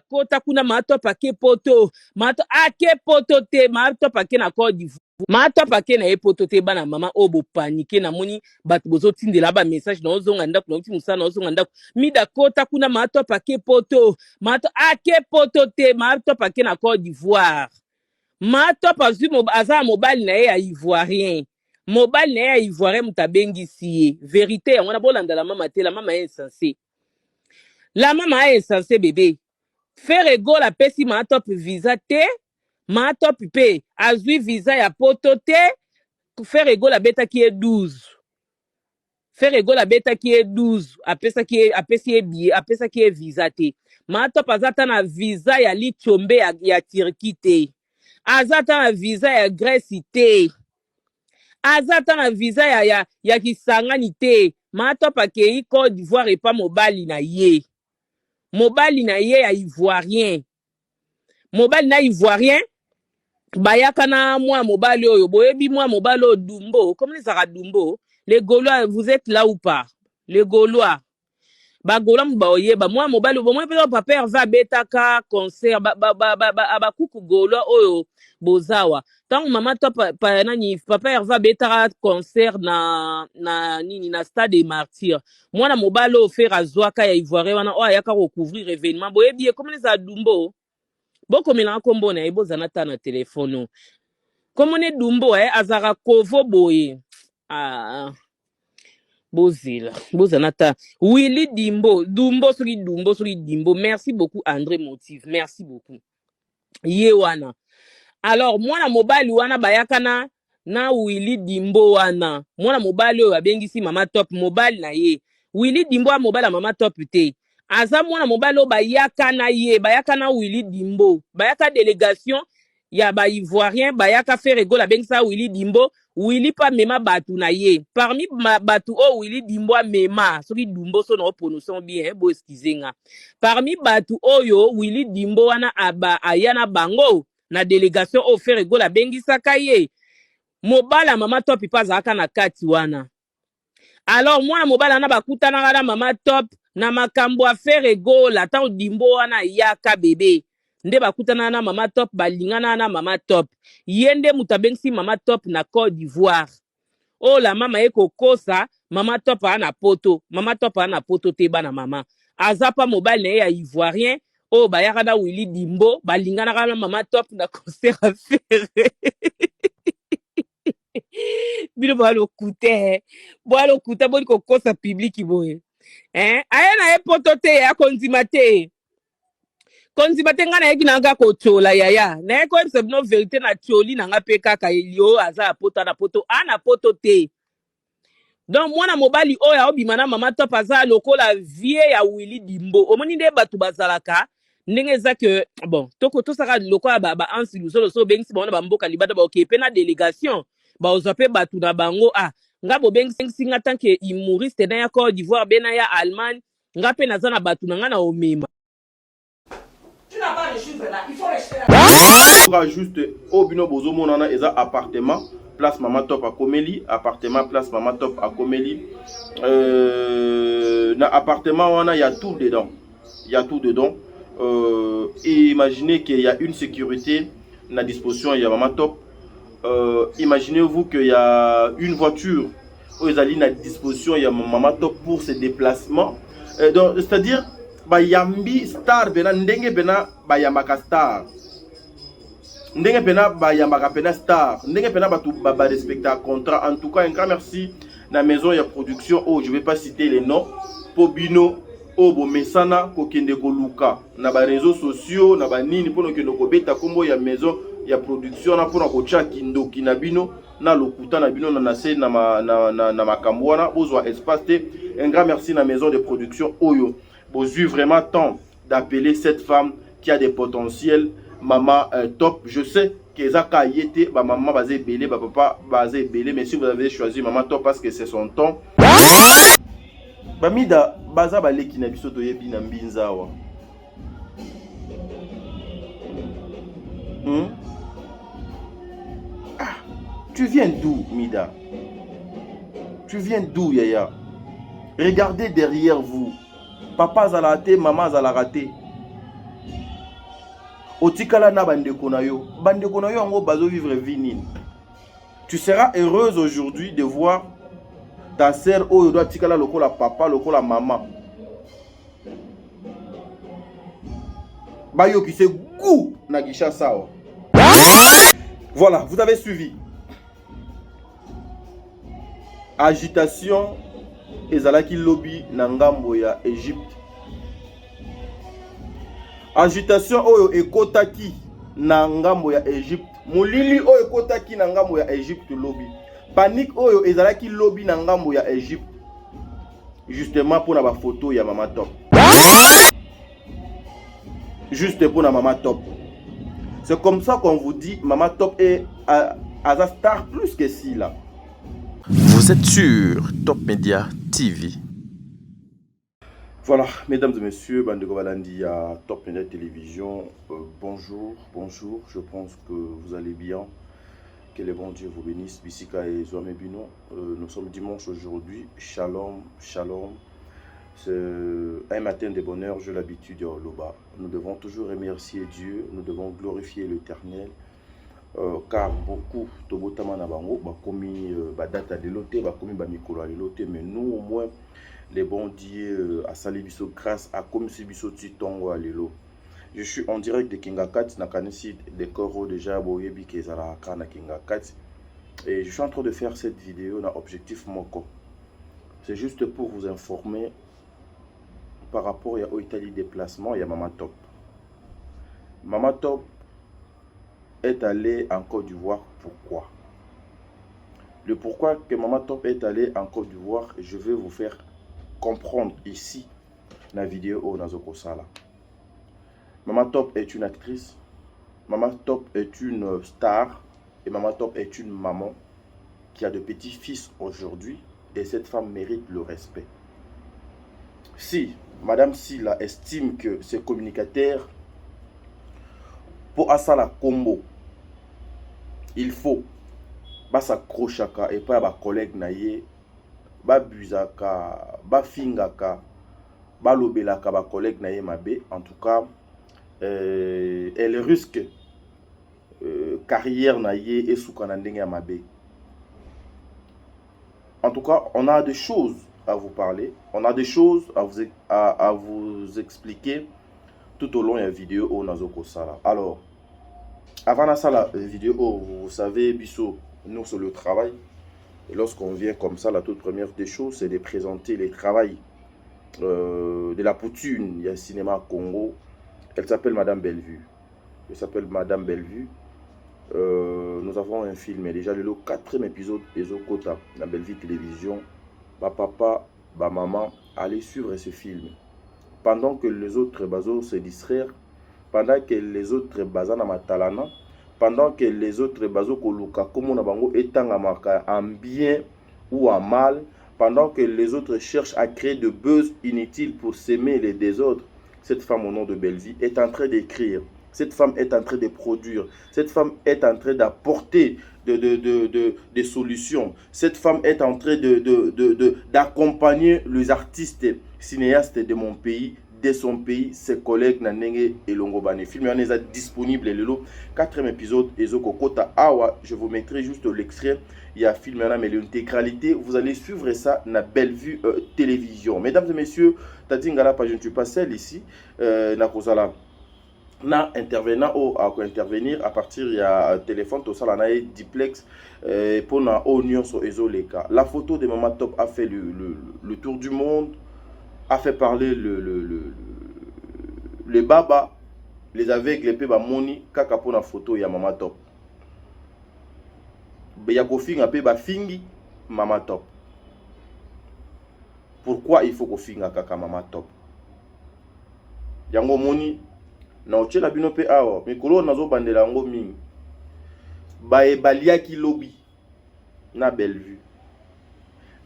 kota kuna mato pake poto mato ake poto te mato pake na Côte d'Ivoire mato pake na poto te bana mama obo panike na moni bato bozo tindela ba message na ozonga ndako na uti musana na ozonga ndako mida kota kuna mato pake poto mato ake poto te mato pake na Côte d'Ivoire mato pazu aza mobali na ye ya ivoirien mobali na ye ya ivoirien mutabengisi ye vérité yango na bolanda la mama te la mama est insensée la mama est insensée bébé faire ego la pesi ma top visa te ma top pe azui visa ya poto te faire ego la beta qui est 12 faire ego la beta qui est 12 apesi ye visa te ma top azata na visa ya lichombe ya Turquie te azata na visa ya Grèce te azata na visa ya Kisangani te ma top akei Côte d'Ivoire et pas mobali na ye ya ivoirien mobali na ivoirien bayaka na mwa mobali oyo boyebi mwa mobali oyo Dumbo comme les Dumbo les Gaulois vous êtes là ou pas les Gaulois ba Gaulois mbaoyeba mwa mobali bomwe pe papa va betaka concert ba kuku Gaulois oyo bozawa tant mama to pa nani papa va betaka concert na nini na stade des martyrs mwana mobali oyo faire azwaka ya ivoirien wana oyo ayaka ko couvrir événement boyebi comme les Dumbo bokomela kombo na ye bozana ta na telefono komone Dumbo azaka kovo boye bozana ta Willy Dumbo soki Dumbo merci beaucoup André Motive merci beaucoup ye wana alors mwana mobali wana bayaka na Willy Dumbo wana mwana mobali oyo abengisi mama top mobali na ye Willy Dumbo a mobali mama top te aza mwana mobali oyo bayaka na Willy Dumbo bayaka délégation ya ba ivoirien bayaka faire ego la bengisa Willy Dumbo Willy pa mema batu na ye parmi batu o Willy Dumbo mema soki Dumbo so na prononciation bien bo excuser parmi batu oyo Willy Dumbo wana ayana bango na délégation o faire ego la bengisa kaye mobala mama top pa zaka na kati wana alors mwana mobala na bakutana na mama top na makambo a faire ego la tant Dumbo wana yaka bébé nde bakutana na mama top balingana na mama top yende mutabengisi mama top na Côte d'Ivoire oh la mama eko kosa mama top ana poto te bana mama azapa mobile na ya ivoirien oh bayaka na Willy Dumbo balingana na mama top na concert a faire bino boalo kute boni ko kosa public boye ayana poto te ya konzima te nga na yeki nanga ko chola yaya na yeko ebse no vérité na choli nanga pe kaka yo aza poto na poto ana poto te donc mwana mobali oyo obima na mama top aza lokola vie ya Willy Dumbo omoni nde batu bazalaka ndenge eza que bon to saka lokola ba ansi lusolo so bengisi bana bamboka libada ba okepe na délégation ba ozape batu na bango nga bo bengisi nga tant que humoriste na ya Côte d'Ivoire bena ya Allemagne nga pe naza na batu na nga na omema. Tu n'as pas de chiffre là, il faut rester là. Juste au bino bozo monana eza appartement place mama top à Komeli, appartement place mama top à Komeli. Na appartement wana il y a tout dedans. Et imaginez qu'il y a une sécurité à disposition, il y a mama top. Imaginez-vous qu'il y a une voiture où ils allaient à disposition, il y a mama top pour ses déplacements. C'est-à-dire bayambi star bena ndenge bena bayambaka star ndenge bena bayambaka pena star ndenge bena batu ba respecter contrat. En tout cas un grand merci na maison ya production je vais pas citer les noms Pobino Obo Mesana kokende koluka na ba réseaux sociaux na ba nini pono kende ko beta kombo ya maison ya production na pona ko cha kindoki na bino na lokuta na bino na nase na makambo wana bozwa espace te. Un grand merci na maison de production Oyo. J'ai eu vraiment temps d'appeler cette femme qui a des potentiels. Maman top. Je sais que Zaka Yete, maman basé belé, papa basé belé. Mais si vous avez choisi maman top parce que c'est son temps. Bamida baza baleki na biso toyebi na mbinzawa. Tu viens d'où, Mida? Tu viens d'où, Yaya? Regardez derrière vous. Papa a raté, maman a raté. Otikala na bandeko na yo. Bandeko na yo yango bazo vivre vie nini. Tu seras heureuse aujourd'hui de voir ta sœur oyo doit tikala lokola papa, lokola maman. Bayo qui se goût na gisha sao. Voilà, vous avez suivi. Agitation ezalaki lobby na ngambo ya Égypte. Agitation oyo ekotaki na ngambo ya Égypte. Molili oyo ekotaki na ngambo ya Égypte lobby. Panique oyo ezalaki lobby na ngambo ya Égypte. Justement pour la photo ya Mama Top. Juste pour la Mama Top. C'est comme ça qu'on vous dit Mama Top est à star plus que si là. Vous êtes sur Top Media TV. Voilà, mesdames et messieurs, Bandeko Balandi à Top Media Télévision. Bonjour, je pense que vous allez bien. Que le bon Dieu vous bénisse. Bissika et Zoame Bino. Nous sommes dimanche aujourd'hui. Shalom, shalom. C'est un matin de bonheur, j'ai l'habitude de Loba. Nous devons toujours remercier Dieu, nous devons glorifier l'Éternel. Car beaucoup de botama na bango bakomi badata de loté bakomi ba mikolo à loté, mais nous au moins les bons dieux à sali biso grâce à comme si biso titongo à lelo. Je suis en direct de Kingakat na kanisi de Koro déjà boyebi kezala kana Kingakat et je suis en train de faire cette vidéo na objectif moko. C'est juste pour vous informer par rapport à Italie déplacement, il y a Mama Top. Mama Top est allé en Côte d'Ivoire. Pourquoi? Le pourquoi que Mama Top est allé en Côte d'Ivoire, je vais vous faire comprendre ici dans la vidéo au Nazoko Sala. Mama Top est une actrice, Mama Top est une star et Mama Top est une maman qui a de petits-fils aujourd'hui et cette femme mérite le respect. Si Madame Silla estime que ces communicateurs pour Asala Combo, il faut s'accrocher et pas à collègue naïe, buzaka, fingaka, lobelaka ba collègue naïe mabe. En tout cas, elle risque carrière naïe et soukanandenge mabe. En tout cas, on a des choses à vous parler, on a des choses à vous expliquer tout au long de la vidéo au Nazoko Sala. Alors, avant la vidéo, vous savez, Bisso, nous sur le travail. Et lorsqu'on vient comme ça, la toute première des choses, c'est de présenter les travails de la poutine. Il y a un cinéma Congo. Elle s'appelle Madame Bellevue. Elle s'appelle Madame Bellevue. Nous avons un film, déjà le 4e épisode des Okota, la Bellevue Télévision. Papa, maman, allez suivre ce film. Pendant que les autres bazos se distraient, pendant que les autres bazos na matalana, pendant que les autres bazos koluka comme on a bango etangamaka en bien ou en mal, pendant que les autres cherchent à créer de buzz inutiles pour s'aimer les désordres, cette femme au nom de Bellevue est en train d'écrire. Cette femme est en train de produire. Cette femme est en train d'apporter des solutions. Cette femme est en train d'accompagner les artistes cinéastes de mon pays, de son pays, ses collègues Nanenge et Longobane. Film est disponible le 4e épisode Ezoko Kota Awa. Je vous mettrai juste l'extrait. Il y a film mais l'intégralité. Vous allez suivre ça na Bellevue Télévision. Mesdames et messieurs, Tatingala, je ne suis pas seul ici. Nakozala. Na intervenant ou à intervenir à partir il y a téléphone tout ça là na duplex pour na oignon sur ezoleka. La photo de Mama Top a fait le tour du monde, a fait parler les baba, les aveugles, les peba moni kaka pour la photo ya Mama Top. Ya ko finga peba fingi Mama Top. Pourquoi il faut ko finga kaka Mama Top? Yango moni na ochela bino pe awa mikolo nazo bandela ngo mingi bae baliaki lobby na Bellevue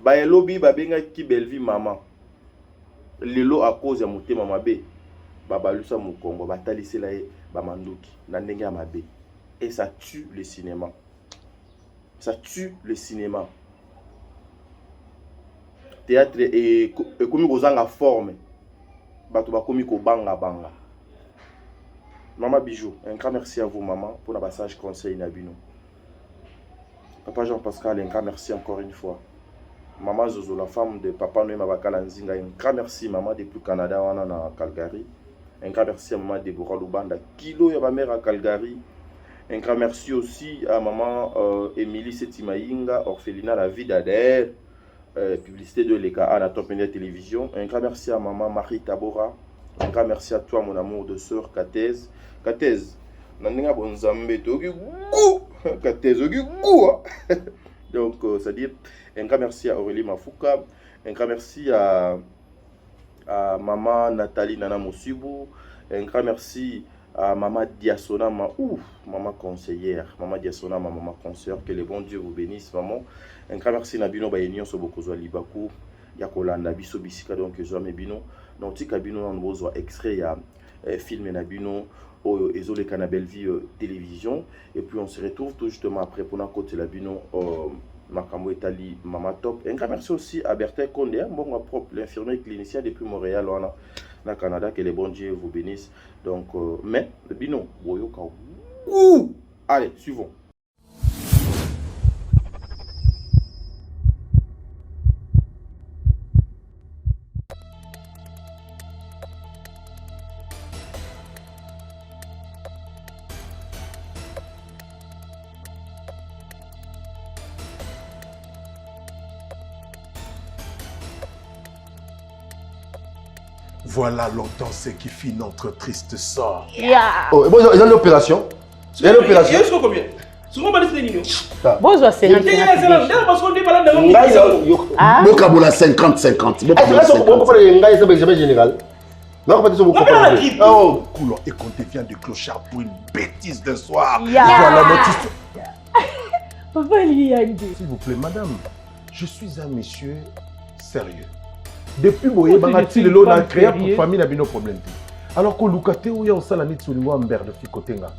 bae lobby babenga ki Bellevue maman lelo à cause ya motema mabe babalusa mokongo batalisela ye bamanduki na ndenge ya mabe et ça tue le cinéma, ça tue le cinéma. Théâtre et komi kozanga forme bato bakomi ko banga banga. Maman Bijou, un grand merci à vous, maman, pour le passage conseil Nabino. Papa Jean-Pascal, un grand merci encore une fois. Maman Zozo, la femme de Papa Noé Mabakala Nzinga, un grand merci, maman, depuis Canada, on est à Calgary. Un grand merci à maman Deborah Lubanda, Kilo et ma mère à Calgary. Un grand merci aussi à maman Émilie Setimaïnga, orphelinat La Vie d'Adair, publicité de l'EKA à la Top Media Télévision. Un grand merci à maman Marie Tabora. Un grand merci à toi, mon amour de sœur Katez. Katez, Nandenga Bonzambe, Togi Gou Katez, Togi Gou. Donc, c'est-à-dire, un grand merci à Aurélie Mafouka. Un grand merci à maman Nathalie Nana Moussibou. Un grand merci à maman Diasona, maman conseillère. Maman Diasona, maman conseillère. Que le bon Dieu vous bénisse, maman. Un grand merci Nabino Bayenion Sobokozwa Libakou. Yakolanda Biso Bisika, donc je Bino. Donc, si Kabino a un extrait, il y a film Nabino. Ezole Canabelle Vie télévision. Et puis on se retrouve tout justement après pour notre côté Labino Makambo Etali Mama Top. Un grand merci aussi à Bertin Condé, bon propre l'infirmier clinicien depuis Montréal au Canada, que les bons dieux vous bénissent. Donc mais le bino Boyoka. Allez, suivons. Voilà longtemps ce qui fit notre triste sort. Oh, bon, il y a l'opération. Il y a l'opération. Il y a combien? Souvent, on va laisser Bonjour, c'est parce qu'on dit pas là. Bokabola 50-50. Jamais général. Oh, coulon, et qu'on devient de clochard pour une bêtise d'un soir. Voilà notre histoire. Papa, il y a une idée. S'il vous plaît, madame, je suis un monsieur sérieux. Depuis Boye, Bangati, le lot n'a créé pour famille n'a pas de problème. Alors que Lukate ou ya osala nit sur lingua mberde de fikotenga.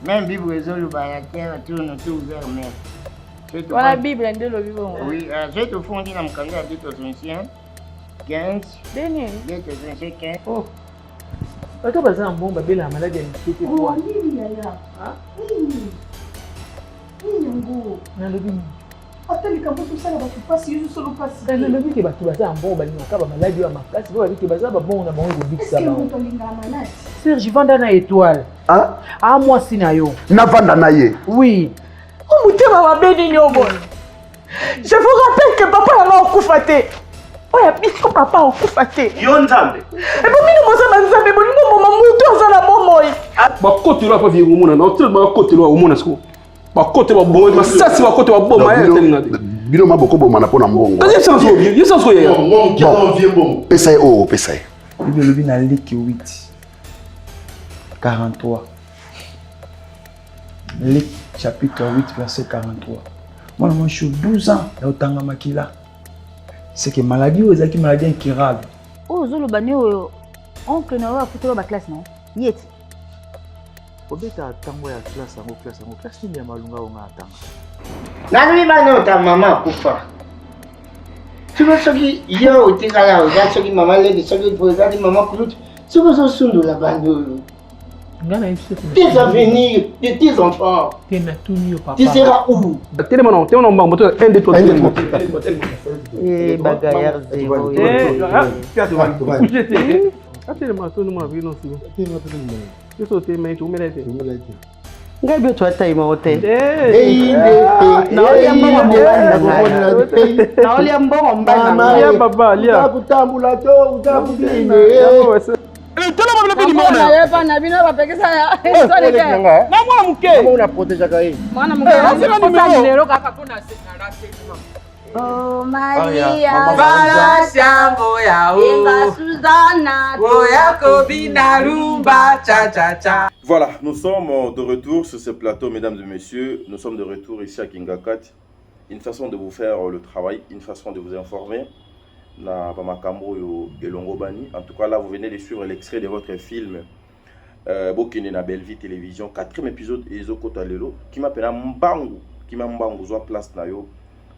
Même Bible résolu par la terre tourne tout ouvert mais. Voilà Bible ende lo bibo. Oui, je te fondis dans mon candidat de Tosunchien 15. Deni. De Tosunchien 15. Oh. Aka baza mbon babela malade ya mtete kwa. Nini yaya? Ah? Nini yango? Na lobi. Ata likambo tosala bato pasi yuzu solo pasi. Na lobi ke bato baza mbon balingaka ba malade ya makasi bo babiki baza ba bon na bango bikisa ba. Est-ce que moto alingaka malade? Serge vanda na étoile. Hein? Ah moi sinayo. Navanda naye. Oui. Oh mutema mabeni nyobo. Je vous rappelle que papa a okufate. Oya biso papa okufate. Yo Nzambe. Et bon mino moza banzambe bolingo mama mutu azala bomoi. Ba côté là pas vieux mona non tellement côté là au mona sko. Ba côté ba bon ma ça c'est ba côté ba bon ma telinga. Bino maboko bo mana pona mbongo. Deuxième sens au vieux sens au ya. Bon, PSA oh PSA. Il levé dans Luc 8 43. Luc chapitre 8 verset 43. Moi je suis 12 ans là otanga makila. C'est que maladie aux qui maladie incurable. Oh zolo bani o oncle na wa kutoka ba classe non. Yeti. Obeta tango ya classe ni ya malunga onga atanga. Nani bano ta maman kufa. Tu veux ce qui yo utikala oza ce qui maman le ce qui pour regarder maman kulut. Tu veux ce sundu la bande. Tes avenirs, de tes enfants. Tu seras où? Tellement non, tellement non, moto un des trois. Eh bagaillard zéro. Tellement tout le monde vient aussi. Je saute mais tu me l'aides. Ngabi tu ata ima hotel. Na oli ambongo mbana. Ya baba, lia. Utambula to, utambudine. Tellement ma bini mona. Ya pa na bino ba pekisa ya. Sorry ke. Na mwana muke. Comment on a protégé Kaye? Mwana muke. C'est la numéro kaka pona Oh Maria. Bala shango ya o. Inga Susanna. Oya kobina rumba cha cha cha. Voilà, nous sommes de retour sur ce plateau, mesdames et messieurs. Nous sommes de retour ici à Kingakat. Une façon de vous faire le travail, une façon de vous informer. Na Bamakambo et Longobani. En tout cas, là, vous venez de suivre l'extrait de votre film Bokine na Belle Vie Télévision. 4e épisode, Ezoko Talelo, qui m'appelle Mbangu, qui m'a Mbangu, soit place na yo.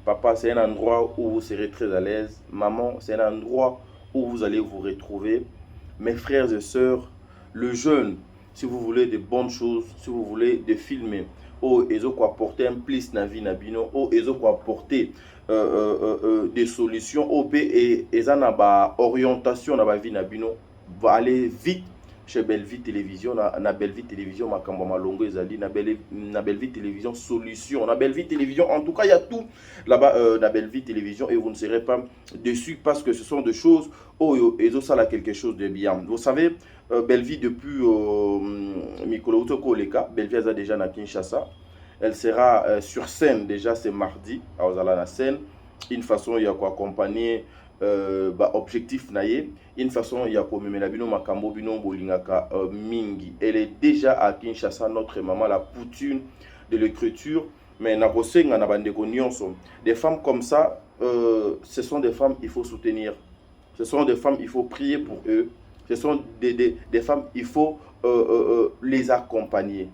Papa, c'est un endroit où vous serez très à l'aise. Maman, c'est un endroit où vous allez vous retrouver. Mes frères et sœurs, le jeûne, si vous voulez de bonnes choses, si vous voulez de filmer, oh, ils ont apporter un plus na vie na bino, oh, ils ont apporter des solutions, oh, et ils ont ba orientation na ba vie na bino, va aller vite chez Bellevue Télévision, na Bellevue Télévision, Makamba Malongo ezali, na Bellevue Télévision solution, na Bellevue Télévision, en tout cas il y a tout là-bas na Bellevue Télévision et vous ne serez pas déçus parce que ce sont des choses, oh, ils ont ça là quelque chose de bien. Vous savez, Bellevue depuis Mikolo Koleka, Bellevue a déjà na Kinshasa, elle sera sur scène déjà ce mardi, à Ozala na scène, une façon il y a quoi accompagner objectif naïe, une façon il y a comme Melabino Makambo Bino Bolingaka Mingi. Elle est déjà à Kinshasa, notre maman, la poutine de l'écriture. Mais des femmes comme ça, ce sont des femmes il faut soutenir. Ce sont des femmes il faut prier pour eux. Ce sont des femmes il faut les accompagner.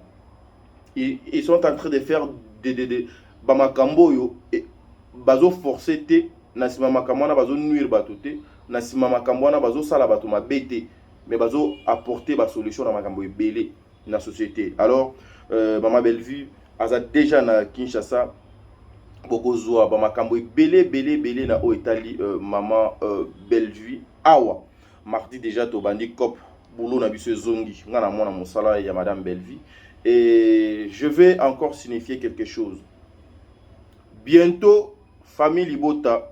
Ils sont en train de faire des Bamakambo yo bazo forcé te. Nasima makamwana bazo nuire batote, nasima makamwana bazo sala bato mabete, mais bazo apporter ba solution na makambo ebele na société. Alors Maman Bellevue aza déjà na Kinshasa bokozwa ba makambo ebele na o Italie Maman Bellevue awa mardi déjà to bandi cop boulot na biso zongi ngana mona mosala ya Madame Bellevue et je vais encore signifier quelque chose. Bientôt famille Libota,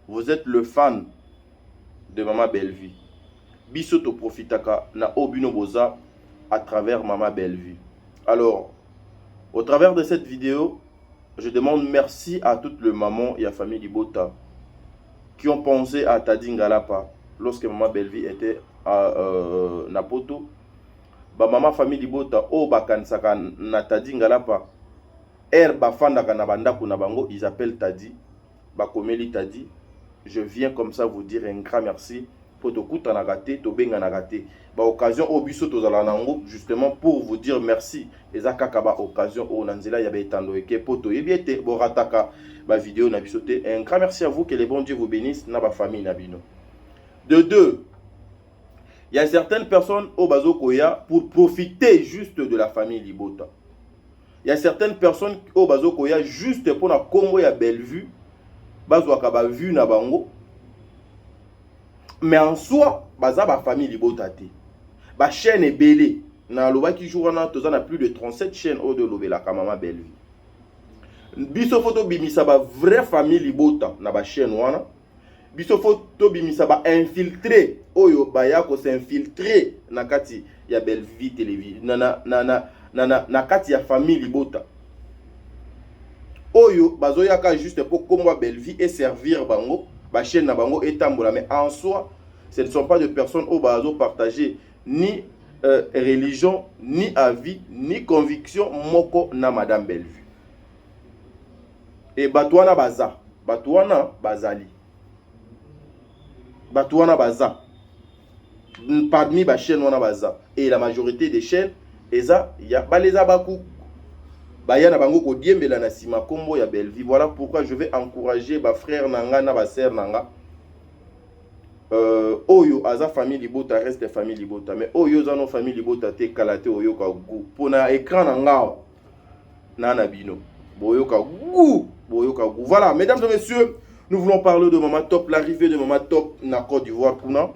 vous êtes le fan de Maman Bellevue. Bisoto profitaka na obino boza à travers Maman Bellevue. Alors, au travers de cette vidéo, je demande merci à toutes les mamans et à la famille Libota qui ont pensé à Tadi Ngalapa lorsque Maman Bellevue était à Napoto. Ba maman famille Libota o bakansaka na Tadi Ngalapa. Bafandaka na bandako na bango, ils appellent Tadi. Bakomeli Tadi. Je viens comme ça vous dire un grand merci pour Tokuta Nagate, Tobenga Nagate. Ba occasion au biso tozala nango justement pour vous dire merci. Ezaka kaba occasion au Nanzela yabe tando eke poto yebiete borataka ba vidéo na bisote. Un grand merci à vous, que les bons Dieu vous bénissent na ba famille nabino. De deux, il y a certaines personnes au bazo koya pour profiter juste de la famille Libota. Il y a certaines personnes au bazo koya juste pour la Congo ya Bellevue. Bazwaka ba vu na bango, mais en soi baza ba famille Libota te ba chaîne ebele na loba ki jour na toza na plus de 37 chaînes au de lobela ka Maman Bellevue biso photo bimisa ba vraie famille Libota na ba chaîne wana biso photo bimisa ba infiltré oyo ba ya ko s'infiltrer na kati ya Bellevue Télévision na kati ya famille Libota Oyo bazoyaka juste pour komwa Bellevue et servir bango, ba chaîne na bango etambola, mais en soi, ce ne sont pas des personnes au bazo partager ni religion, ni avis, ni conviction moko na Madame Bellevue. Et batouana baza, batouana bazali. Batouana baza. Parmi ba chaîne wana baza et la majorité des chaînes eza ya baleza baku. Bayana bango ko diembela na sima kombo ya Bellevue. Voilà pourquoi je vais encourager ba frère nanga na ba sœur nanga. Oyo aza famille Libota reste famille Libota, mais oyo zano famille Libota te kalate oyo ka gu pona écran nanga nana bino. Boyo ka gu, boyo ka gu. Voilà, mesdames et messieurs, nous voulons parler de Maman Top, l'arrivée de Maman Top na Côte d'Ivoire kuna.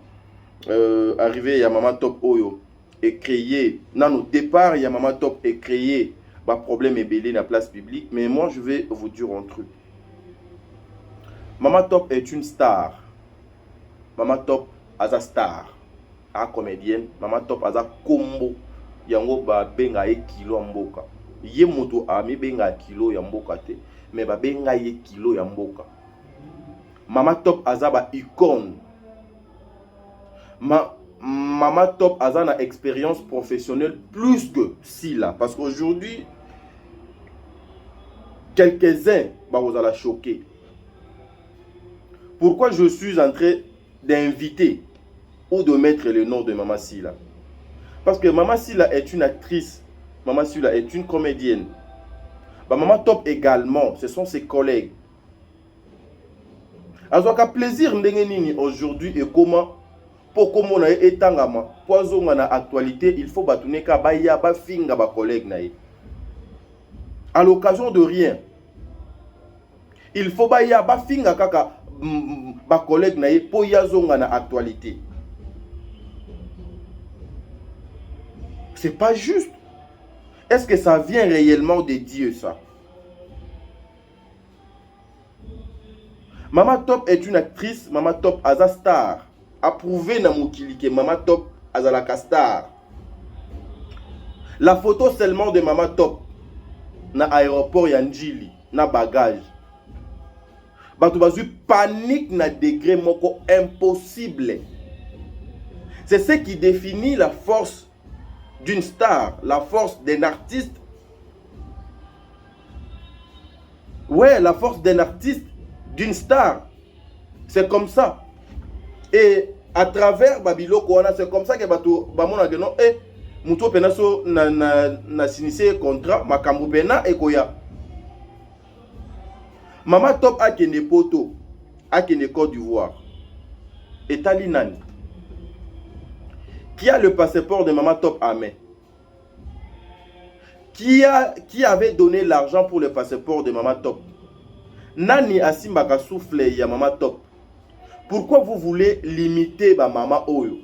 Arrivée ya Maman Top oyo et créé na nos départ ya Maman Top et créé ba problème est belé dans la place publique, mais moi je vais vous dire un truc. Maman Top est une star. Maman Top as a star, a comédienne. Maman Top as a combo. Yango ba benga e kilo mboka. Ye moto a mi benga kilo ya mboka te, mais ba benga ye kilo ya mboka. Maman Top as a ba icône. Maman Top a une expérience professionnelle plus que Sila. Parce qu'aujourd'hui, quelques-uns vous allez choquer. Pourquoi je suis en train d'inviter ou de mettre le nom de Maman Sila? Parce que Maman Sila est une actrice. Maman Sila est une comédienne. Maman Top également, ce sont ses collègues. Alors, quel plaisir aujourd'hui et comment pour comment na etangama poison na actualité il faut batouner ka ba ya ba finga ba collègue na à l'occasion de rien il faut ba ya ba finga kaka ba collègue na po ya zonga na actualité. C'est pas juste. Est-ce que ça vient réellement de Dieu ça? Mama Top est une actrice, Mama Top aza star. Approuvé na mokili que Mama Top azalaka star. La photo seulement de Mama Top na aéroport Yanjili na bagage. Bato bazu panique na degré moko impossible. C'est ce qui définit la force d'une star, la force d'un artiste. Ouais, la force d'un artiste, d'une star. C'est comme ça. Et à travers Babilo Kouana, c'est comme ça que Bato Bamona Geno et Mouto Penaso na sinissé contrat Makambu Pena et Koya. Mama Top a kene poto, a kene Côte d'Ivoire. Et Talinani. Qui a le passeport de Mama Top à main? Qui avait donné l'argent pour le passeport de Mama Top? Nani Asimbaka souffle ya Mama Top. Pourquoi vous voulez limiter ba Mama Oyo?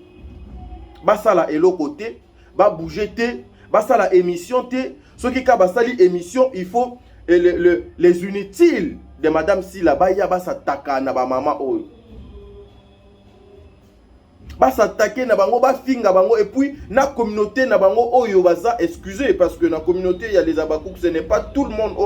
Basala elo côté, ba bouger te, basala émission te. Ce qui ka basali émission, il faut les inutiles de Madame Sila Baya basataka na ba Mama Oyo. S'attaquer na bango ba finga bango et puis na communauté na bango oyo baza excusez parce que na communauté il y a les abakouk, ce n'est pas tout le monde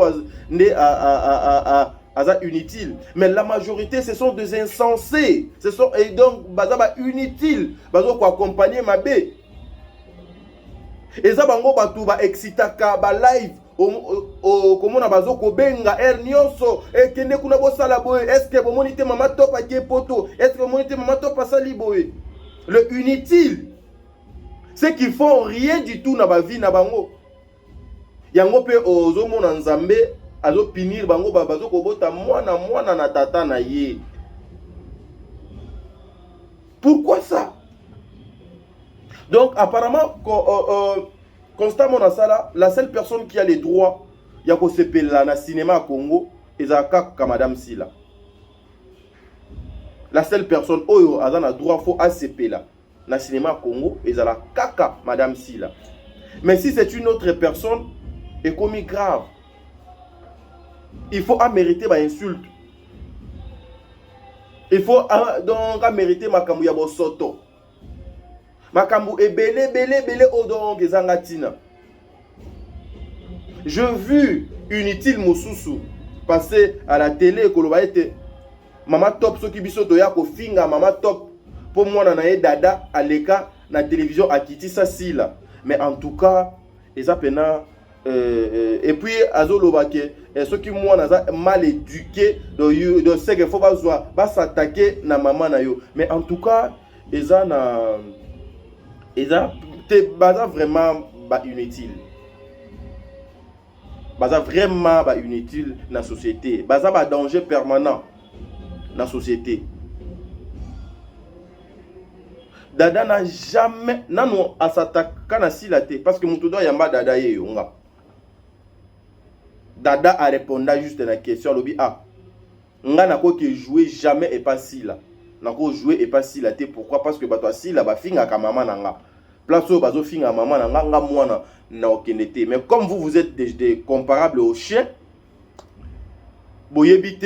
né à inutile, mais la majorité ce sont des insensés, ce sont et donc baza ba inutile bazo ko accompagner ma bé et za bango batu ba excitaka ba live comment na bazo ko benga nyonso et kende kuna bo sala boy est-ce que bo monite Mama Top a poto est-ce que monite Mama Top a sali boy. Le inutile, c'est qu'ils font rien du tout dans la vie na bango. Yango pe ozo mona nzambe azo pinir bango bazo kobota mwana na tata na ye. Pourquoi ça? Donc apparemment constamment dans ça là, la seule personne qui a les droits ya ko sepela na cinéma Congo ezaka ka Madame Sila. La seule personne oyo azana droit faut ACP là na cinéma Congo ezala kaka Madame Sila. Mais si c'est une autre personne est commis grave, il faut mériter ba insulte. Il faut donc mériter makambu ya bosoto. Makambu e belé odong ezangatina. Je vu inutile Mosusu passer à la télé koloba ete Mama Top soki biso doya ko finga Mama Top pour moi na ye dada aleka na télévision akiti sa sila mais en tout cas eza pena et puis azoloba ke soki moi na mal éduqué de ce que faut ba s'attaquer na maman na yo mais en tout cas eza te baza vraiment ba inutile. Baza vraiment ba inutile na société, baza ba danger permanent dans la société. Dada n'a jamais nano à s'attaquer na silate parce que mutudo yamba dada ye yonga. Dada a répondu juste à la question lobi ah nga nako ke jouer jamais et pas sila. Nako jouer et pas silate pourquoi? Parce que bato sila ba finga ka maman nanga. Place au bazo finga maman nanga nga mwana na okenete. Mais comme vous êtes des comparables aux chiens, boyebite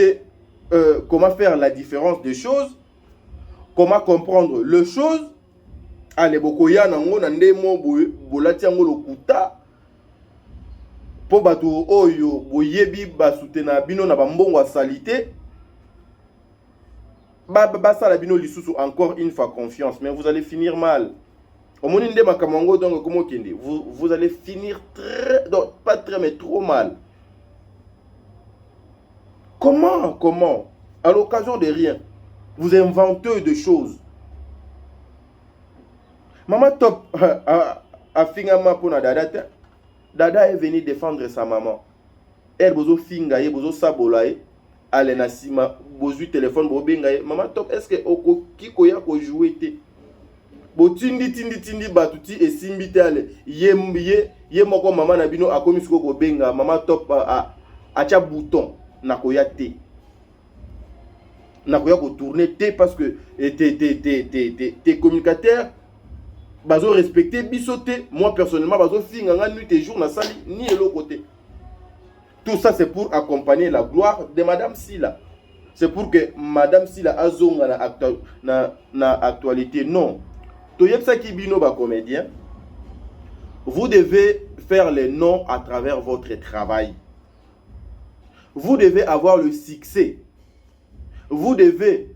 comment faire la différence des choses, comment comprendre les choses. Allez, bokoya nango na ndemo bolati yango lokuta po bato oyo boyebi basutena bino na bambongo a salité basala bino lisusu encore une fois confiance, mais vous allez finir mal. Au monde de makamango donc comment kende vous allez finir très donc pas très mais trop mal. Comment à l'occasion de rien, vous inventez des choses. Maman Top a fingama pour na dada. Dada est venu défendre sa maman. Elle bozo fingaye, bozo sabolaye, ale na sima, bozu téléphone bo bengaye. Maman Top, est-ce que oko kiko ya ko jouer te? botindi tindi batuti esimbi tale ye moko mama na bino akomi siko ko benga mama top acha bouton na koya te na koya ko tourner te parce que tes communicateurs bazo respecter bisoté. Moi personnellement bazo finga nga nuit et jour na sali ni elo côté. Tout ça c'est pour accompagner la gloire de Madame Sila. C'est pour que Madame Sila azonga na actualité. Non. Toyepsa Kibino ba comédien. Vous devez faire les noms à travers votre travail. Vous devez avoir le succès. Vous devez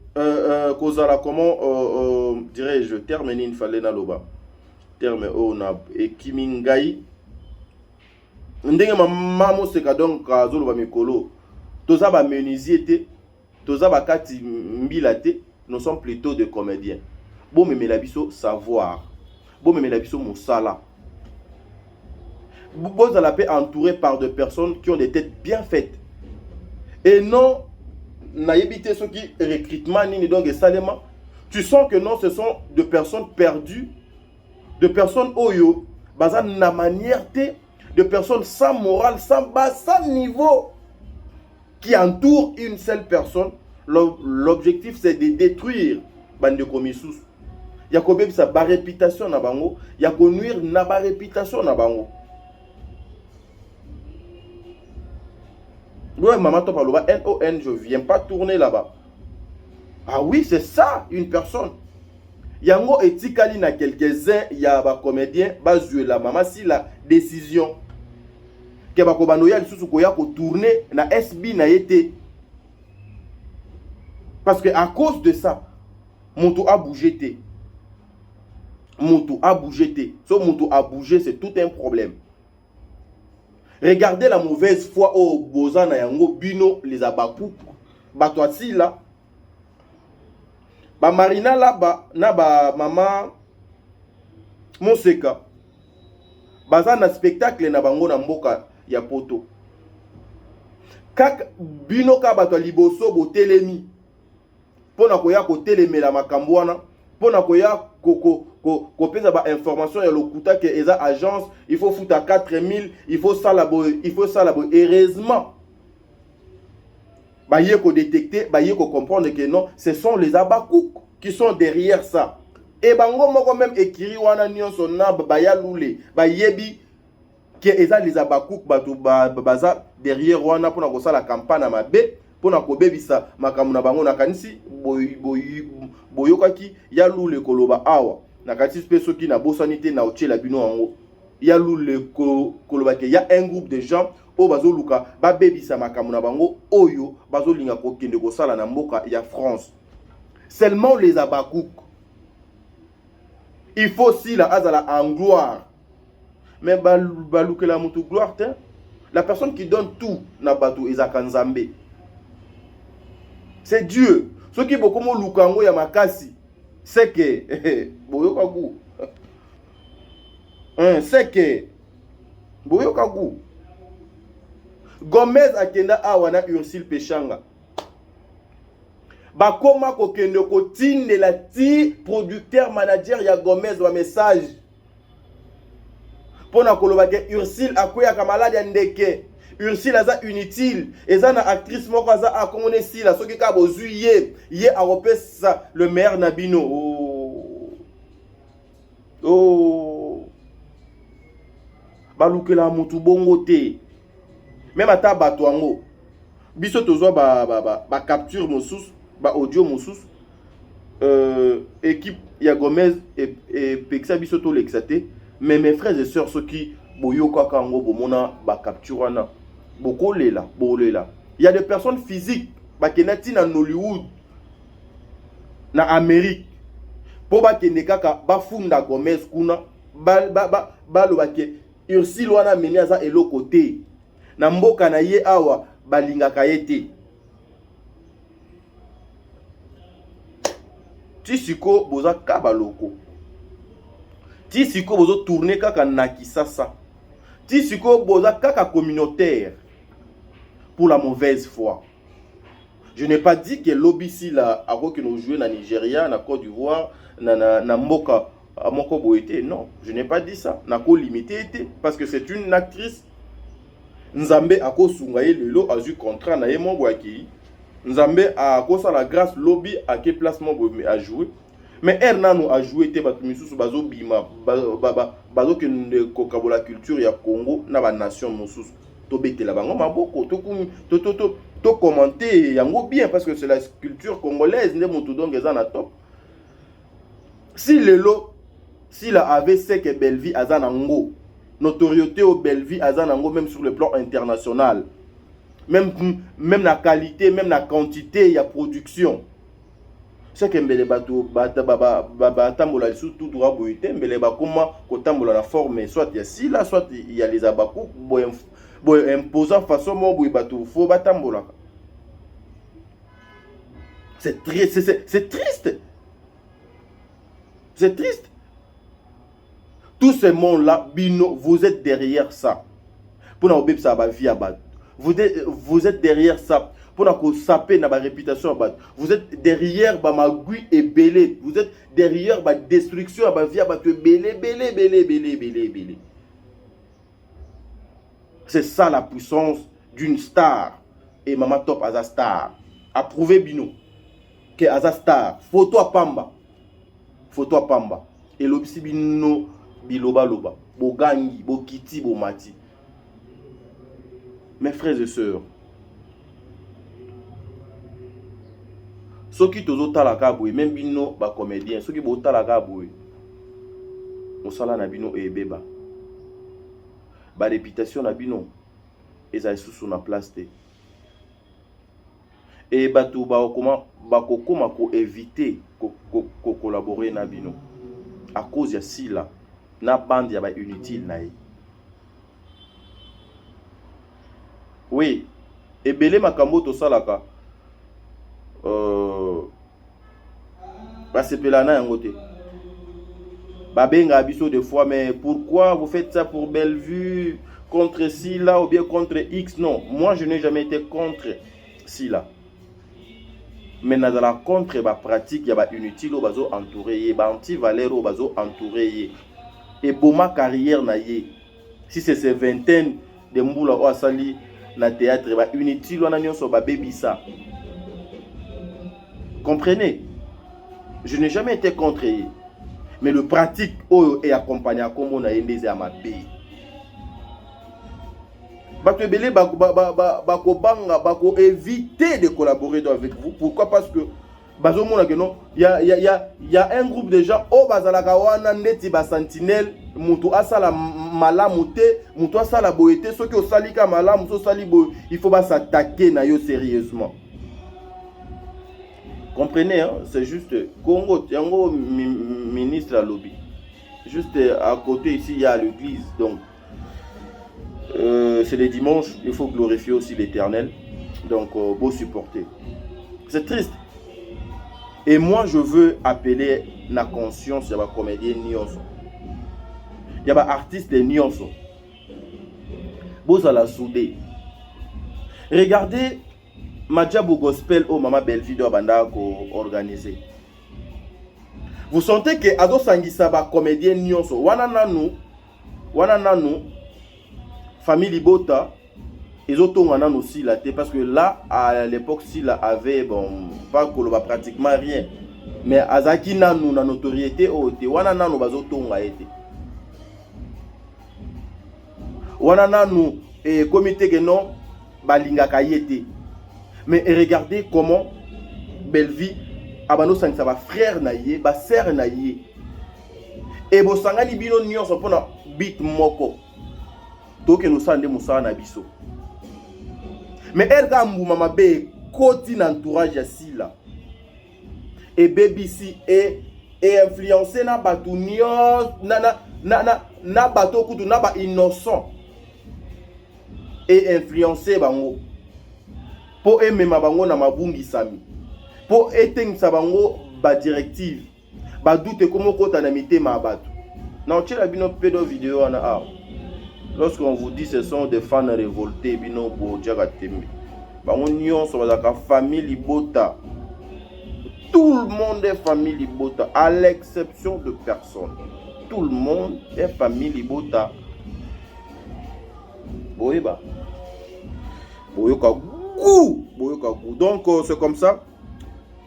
kozala comment dirais-je terminer une fallait na loba. Terme on a ekimingai. Ndenge mama seka donc azolo ba mikolo. Toza ba menuisier te, toza ba kati mbila te, nous sommes plutôt des comédiens. Bon mais la biso savoir. Bon mais la biso mosala. Vous allez être entouré par des personnes qui ont des têtes bien faites. Et non, naïbité ceux qui recrutement ni donc salema. Tu sens que non, ce sont des personnes perdues, de personnes oyo, basant na manière de personnes sans morale, sans base, sans niveau, qui entourent une seule personne. L'objectif c'est de détruire bande de commissus. Ya ko sa ba réputation na bango, ya ko nuire na ba réputation na bango. Ouais, maman, toi, par là, NON, je viens pas tourner là-bas. Ah oui, c'est ça, une personne. Yango etikali na quelques-uns, il y a un comédien, jouer la maman, si la décision. Que ba ko banoya lisusu ko ya ko tourner na SB na été. Parce que à cause de ça, Monto a bougé té. Monto a bougé té. So Monto a bougé, c'est tout un problème. Regardez la mauvaise foi au Bozana Yango Bino les abakou. Batouati là. Ba Marina là ba na ba maman Monseka. Bazana spectacle na bango na mboka ya poto. Kak Bino ka bato liboso bo telemi. Pona koya ko telemela makambo wana. Pona koya ko pesa ba information ya lokuta que eza agence il faut foutre à 4000 il faut ça là heureusement ba yé ko détecter ba yé ko comprendre que non ce sont les abakouk qui sont derrière ça et bango moko même ekiri wana nyonso na ba ya lule ba yebi que eza les abakouk bato baza derrière wana pona ko sala campagne mabe pona ko bebisa makamu na bango na kanisi boyokaki ya lule koloba awa na kati speso qui na bosanité na ochela bino ango ya lule koloba ke ya un groupe de gens o bazoluka ba bebisa makamu na bango oyo bazolinga ko kende ko sala na mboka ya France seulement les abakouk il faut si la azala en gloire mais balukela mutu gloire te la personne qui donne tout na batu ezaka nzambe c'est Dieu. Ce qui est beaucoup moins lukango ya makasi, c'est que boyokagu. C'est que boyokagu. Gomez akenda awana Ursule Pechanga. Bakoma kokende ko tinde la ti producteur manager ya Gomez wa message. Pona koloba ke Ursule akoya ka malade ndeke. Ursule aza inutile eza na actrice moko aza akomone sila soki ka bozuye ye aropesa le maire Nabino balukela mutu bongo te même ata bato ango biso tozwa ba capture mosusu ba audio mosusu équipe ya Gomez et pekisa biso to l'exate mais mes frères et sœurs soki boyoka kango bomona ba capture wana beaucoup lela bolela il y a des personnes physiques bakenati na Hollywood na Amérique po bakende kaka bafunda Gomez kuna baloba ke Ursule wana meni aza eloko te na mboka na ye awa balingaka ye te tisiko boza kabaloko tisiko bozo tourner kaka na Kisasa tisiko boza kaka communautaire pour la mauvaise foi. Je n'ai pas dit que l'obisi là a que nous jouer na Nigeria, na Côte d'Ivoire, na mboka à mon koboité. Non, je n'ai pas dit ça. Nako limité été parce que c'est une actrice. Nzambe ako sungaye lelo a eu contrat na yemo boaki. Nzambe a kosa la grâce lobby à quel placement a joué. Mais elle n'a a joué te batu misusu bazo bima bazo que la culture ya Congo na ba nation mosusu to betela bango maboko to commenter yango bien parce que c'est la culture congolaise ne moto donc ezana top. Si lelo si la avait c'est que Belleville azanango notoriété au Belleville azanango même sur le plan international. Même la qualité, même la quantité, il y a production. C'est que mbele bato tambola tout droit boité mbele ba comment ko tambola la forme soit il y a si là soit il y a les abakou boy imposant façon mo boy bato faut batambola. C'est triste, c'est triste. C'est triste. Tout ce monde là bino vous êtes derrière ça. Pour na obeb ça ba vie abat. Vous êtes derrière ça. Pour que saper na ba réputation abat. Vous êtes derrière ba magui et belé. Vous êtes derrière ba destruction ba vie abat belé. C'est ça la puissance d'une star. Et Mama Top Aza star. Approuvé bino que Aza star. Photo à Pamba. Photo à Pamba. Et l'obsi bino biloba loba. Bo gangi, bo kiti, bo mati. Mes frères et sœurs, ceux qui tozo talaka boy, même bino ba comédien, ceux qui bo talaka boy, on sala na bino e beba. Ba réputation na bino, eza sous na place te. Et batu ba kokoma ko éviter ko collaborer na bino. À cause ya si là, na bande ya ba inutile na ye. Oui, et belé makambo to salaka. C'est pelana yangote. Babenga abiso des fois, mais pourquoi vous faites ça pour Bellevue contre Silla ou bien contre X? Non, moi je n'ai jamais été contre Silla. Mais dans la contre ba pratique, il y a ba inutile au bazo entouré, ba anti-valeur au bazo entouré. Et boma carrière na ye. Si c'est ces vingtaines de mboula ou asali na théâtre ba inutile on a nyonso ba bebisa. Comprenez? Je n'ai jamais été contre eux. Mais le pratique est accompagné à comme on a aimé à ma pays. Bako éviter de collaborer avec vous. Pourquoi? Parce que il y a un groupe de gens au bazalaka wana ndeti ba sentinelle mutu asala malamu te mutu asala boyete soki osalika malamu so sali boy il faut pas s'attaquer na yo sérieusement. Comprenez, hein? C'est juste Congo, Tiango ministre à lobby. Juste à côté ici il y a l'église, donc c'est les dimanches, il faut glorifier aussi l'Éternel. Donc beau supporter. C'est triste. Et moi je veux appeler la conscience de la comédienne Nyonso. Il y a des artistes de Nyonso. Beau à la soudée. Regardez Madjabou Gospel au Mama Belleville de Banda organisé. Vous sentez que Ado Sangisaba comédien Nyonso wana nanu famille Libota ils ont aussi la tête parce que là à l'époque Silla avait bon pas koloba pratiquement rien mais Azaki nanu na notoriété au te wana nanu bazotonga été wana nanu et comité que non balinga kayete. Mais regardez comment Belleville abano sang ça va frère naïe, ba sœur naïe. Et bo sangani bino nyonso pona bit moko. To ke no sande musa na biso. Mais elle gambu mama be koti na entourage ya Silla. Et BBC et influencé na batu nyos na bato kutu na ba innocent. Et influencé bango. Pour aimer ma bango na mabungi sami. Pour éteindre bango ba directive. Ba doute comment kota na mité ma batu. Na otchela bino pédo vidéo ana a. Lorsqu'on vous dit ce sont des fans révoltés bino bo diaga temi. Bango nyonso bazaka famille Libota. Tout le monde est famille Libota, à l'exception de personne. Tout le monde est famille Libota. Boyeba. Donc, c'est comme ça.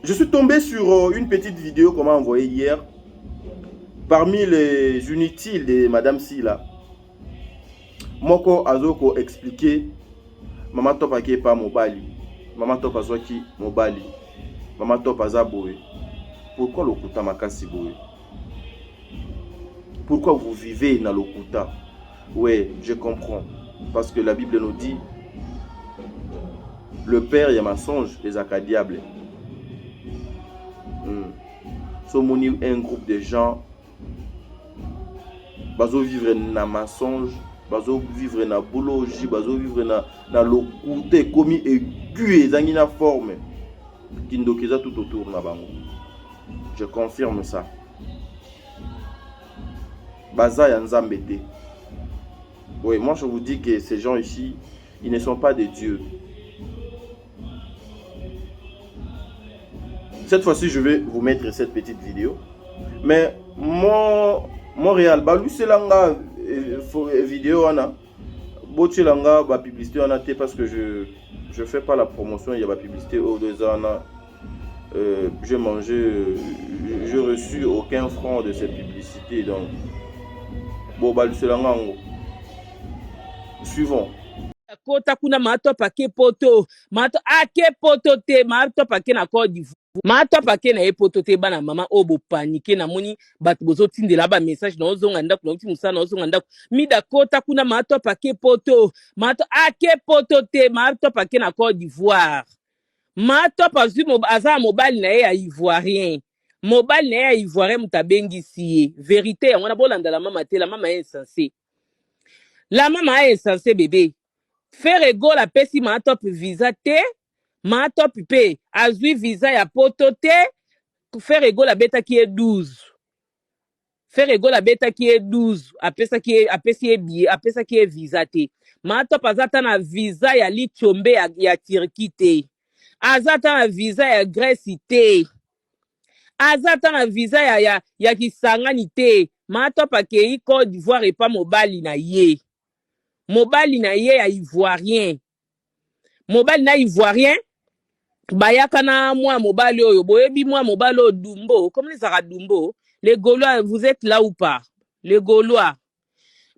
Je suis tombé sur une petite vidéo qu'on m'a envoyée hier. Parmi les inutiles de Madame Silla. Moko Azoko expliqué. Maman Top Ake pas Mobali. Maman Top Azwaki Mobali. Maman Top Azaboé. Pourquoi l'Okuta Makasi Boé? Pourquoi vous vivez dans l'Okuta? Oui, je comprends. Parce que la Bible nous dit le père, il y a mensonge, les acadiables. Sommes un groupe de gens bazo vivre na mensonge, bazo vivre na boulologie, bazo vivre na l'okuté commis aigu et zangina forme qui ndokeza tout autour na bango. Je confirme ça. Baza ya nzambete. Oui, moi je vous dis que ces gens ici, ils ne sont pas des dieux. Cette fois-ci, je vais vous mettre cette petite vidéo. Mais Montréal, balu c'est langa vidéo ana. Boche langa ba publicité ana té parce que je fais pas la promotion, il y a la publicité au deux ans. J'ai mangé, j'ai reçu aucun franc de cette publicité donc. Bon balu c'est langa. Suivons. Kota kuna mato pake poto mato ake poto te mato pake na Côte d'Ivoire mato pake na poto te bana mama obo panique na moni bato bozo tindela ba message na ozonga ndako na uti musana na ozonga ndako mida kota kuna mato pake poto mato ake poto te mato pake na Côte d'Ivoire mato pazu aza mobile na ye ya ivoirien mobile na ye ya ivoirien mutabengi siye vérité yango na bolanda la mama te la mama est insensée la mama est insensée bébé. Faire ego la pesi ma top visa te, ma top pe, azui visa ya poto te, faire ego la beta qui est 12. Faire ego la beta qui est 12, apesa qui est billet, apesa qui est visa te. Ma top azata na visa ya li chombe ya Turquie te. Azata na visa ya Grèce te. Azata na visa ya Kisangani te. Ma top akei Côte d'Ivoire et pas mobali na ye. Mobali na ye ya ivoirien. Mobali na ivoirien. Bayaka na moi mobali oyo. Boyebi moi mobali oyo Dumbo. Comme les Arabes Dumbo. Les Gaulois, vous êtes là ou pas? Les Gaulois.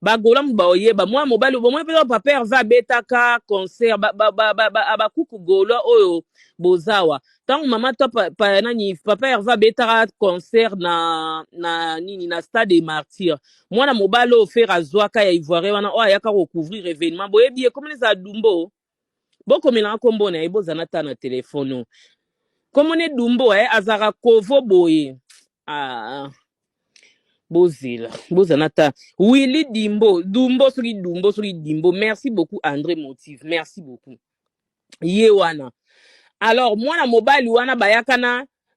Ba Gaulois mba oyeba. Moi mobali oyo. Moi peut papa va betaka concert. Ba kuku Gaulois oyo. Bozawa. Tant maman top papa va betaka concert na stade des martyrs. Moi na mobalo faire azwaka ya ivoirien wana o ayaka recouvrir événement boyebi comme les adumbo boko mela kombo na ebo zanata na téléphone comme ne dumbo azara kovo boye bozanata Willy Dumbo suri Dimbo merci beaucoup André Motive merci beaucoup yewana. Alors moi na mobile wana bayaka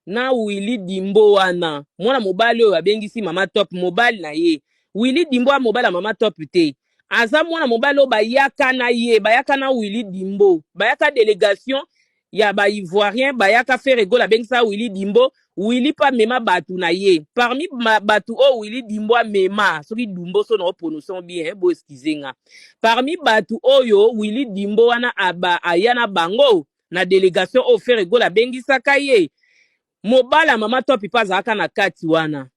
na Willy Dimbo wana mwana mobile oyo abengisi mama top mobile na ye Willy Dimbo a mobile mama top te aza mwana mobile oyo bayaka na ye bayaka na Willy Dimbo bayaka délégation ya ba ivoirien bayaka faire ego la bengisa Willy Dimbo Willy pa mema batu na ye parmi batu o Willy Dimbo a mema soki Dumbo so na prononcer bien bo excusenga parmi batu oyo Willy Dimbo wana ayana bango na délégation au faire ego la bengisa kaye mobala mama top pas zaka na kati wana.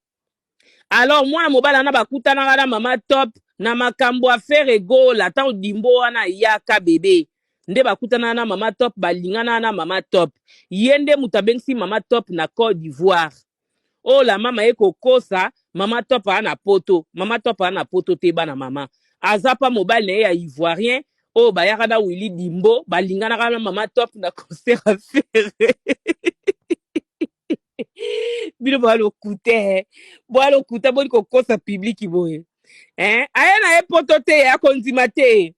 Alors moi mobala na bakuta na mama top na makambo a faire ego la tant Dimbo wana yaka bébé nde bakuta na mama top balingana na mama top yende mutabengisi mama top na Côte d'Ivoire. Oh la mama eko kosa mama top ana poto te bana mama azapa mobile na ya ivoirien. Oh bayaka na Willy Dimbo balingana na mama top na concert à faire. Bino balo kute boni ko kosa public boye aya na poto te ya konzimate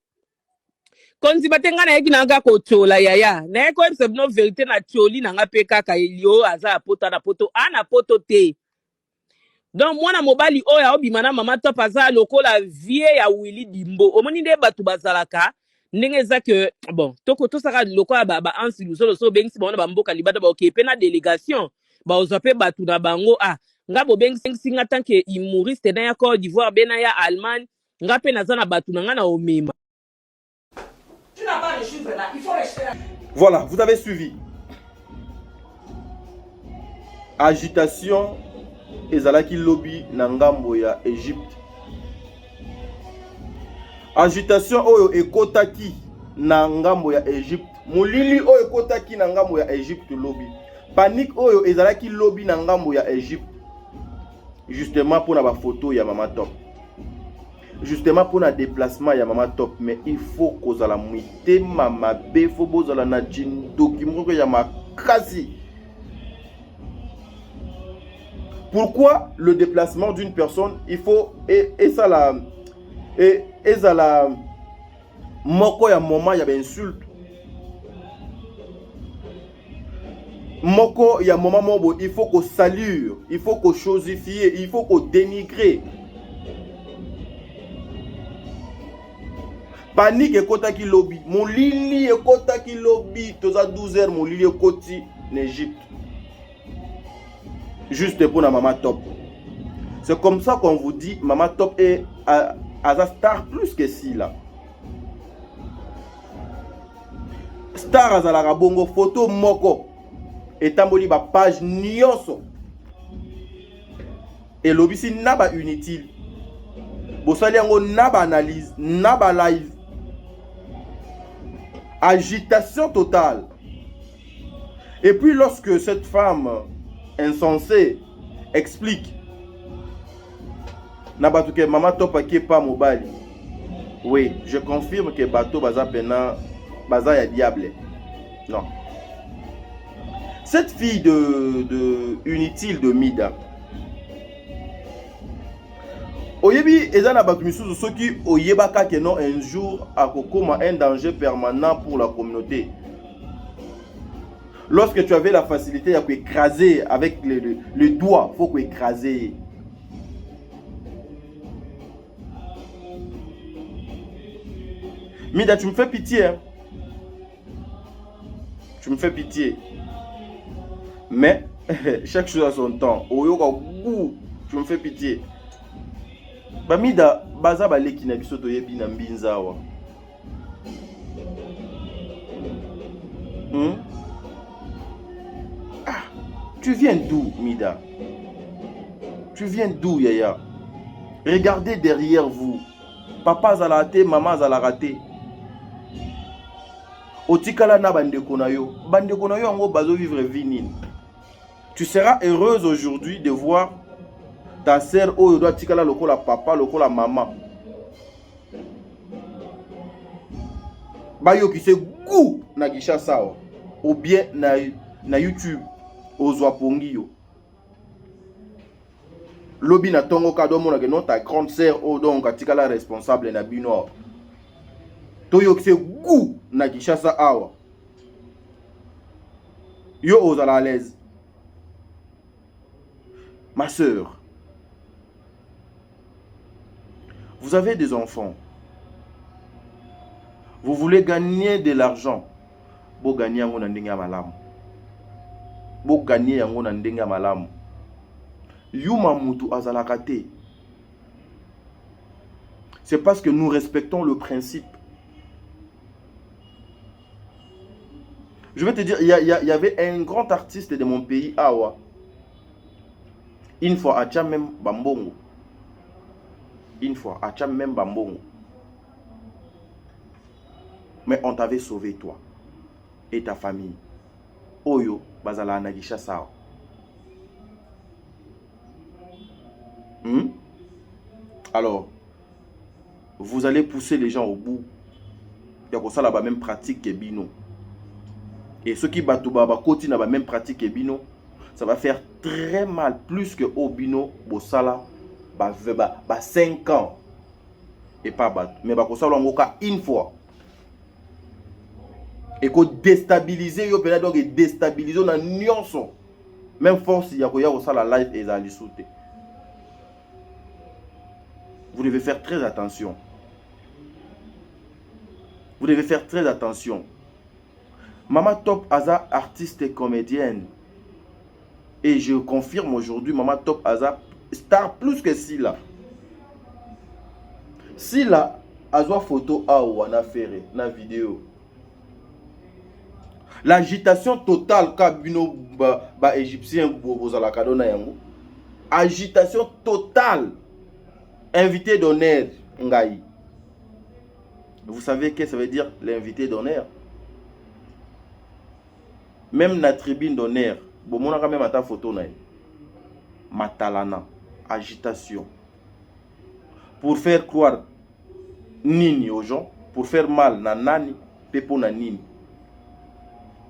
ngana yeki nanga ko chola yaya na ko ebse no vérité na choli nanga pe kaka elio aza poto na poto ana poto te. Donc mwana mobali oya obima na mama top aza lokola vie ya Willy Dimbo omoni nde batu bazalaka ndenge za que bon toko to saka lokola ba ansi lusolo so bengisi bana ba mboka libada ba okepe na délégation baozwa pe bato na bango nga bobengisi nga tanke humoriste na ya Côte d'Ivoire be na ya Allemagne nga pe naza na bato na nga na omema. Tu n'as pas de chiffre là, il faut rester là. Voilà, vous avez suivi. Agitation ezalaki lobby na ngambo ya Égypte. Agitation oyo ekotaki na ngambo ya Égypte. Molili oyo ekotaki na ngambo ya Égypte lobby. Panique oyo ezalaki lobby na ngambo ya Égypte. Justement pour la photo ya Mama Top. Justement pour le déplacement ya Mama Top, mais il faut que la muite mama be faut bozala na document ya makasi. Pourquoi le déplacement d'une personne, il faut et ça la moko ya moment ya insulte. Moko ya moment mobo, il faut qu'on salue, il faut qu'on chosifie, il faut qu'on dénigre. Panique ekotaki lobby, mon lili ekotaki lobby, toza 12h mon lili ekoti en Égypte. Juste pour la Mama Top. C'est comme ça qu'on vous dit, Mama Top est à star plus que si là. Star azalaka bongo photo moko. Et tamboli ba page nyonso. Et lobby si naba inutile. Bosali yango naba analyse, naba live. Agitation totale. Et puis lorsque cette femme insensée explique Nabatu ke Mama Top ake pas mobali. Oui, je confirme que bateau baza pena baza ya diable. Non. Cette fille de inutile de Mida. Oyebi ezana batu misusu soki oyebaka que non un jour akokoma un danger permanent pour la communauté. Lorsque tu avais la facilité à écraser avec le doigt, faut écraser. Mida, tu me fais pitié. Hein? Tu me fais pitié. Mais chaque chose a son temps. Tu me fais pitié. Bamida, baza baleki na biso toyebi na mbinzawa. Tu viens d'où, Mida? Tu viens d'où, Yaya? Regardez derrière vous. Papa a raté, maman a raté. Otikala na bandeko na yo. Bandeko na yo ango bazo vivre vinine. Tu seras heureuse aujourd'hui de voir ta sœur oyo doit tikala lokola papa, lokola maman. Bayo qui se goût na gisha sawa. Ou bien na YouTube. Ozwa pongi yo. Lobi na tongo kado mona ke non ta grande sœur o donc atikala responsable na bino. Toyo ki se goût na Kishasa awa. Yo ozala à l'aise. Ma sœur, vous avez des enfants. Vous voulez gagner de l'argent. Bo gagner yango na ndenge ya malamu. Bo gagner yango na ndenge ya malamu. Yuma mutu azalaka te. C'est parce que nous respectons le principe. Je vais te dire, il y avait un grand artiste de mon pays, Awa. Une fois, Acha même Bambongo. Une fois, Acha même Bambongo. Mais on t'avait sauvé, toi. Et ta famille. Oyo, Bazala Nagisha Sao. Alors, vous allez pousser les gens au bout. Il y a comme ça la même pratique que Bino. Et ceux qui battent Baba Koti n'a pas même pratique que Bino, ça va faire très mal. Plus que Obino, Bosala, 5 ans. Et pas battre. Mais Bakosala Ngoka une fois. Et qu'on déstabilise, donc déstabiliser na nyonso. Même force, il y a la life et ça sauter. Vous devez faire très attention. Vous devez faire très attention. Mama Top Aza, artiste et comédienne. Et je confirme aujourd'hui, Maman Top Aza, star plus que Sila. Sila, Aza photo a ou en affaire, na vidéo. L'agitation totale qu'a bino ba égyptien bozala kadona yango. Agitation totale. Invité d'honneur ngai. Vous savez qu'est-ce que ça veut dire l'invité d'honneur? Même la tribune d'honneur, bon mon a même à ta photo na. Matalana, agitation. Pour faire croire nini aux gens, pour faire mal na nani, pepo na nini.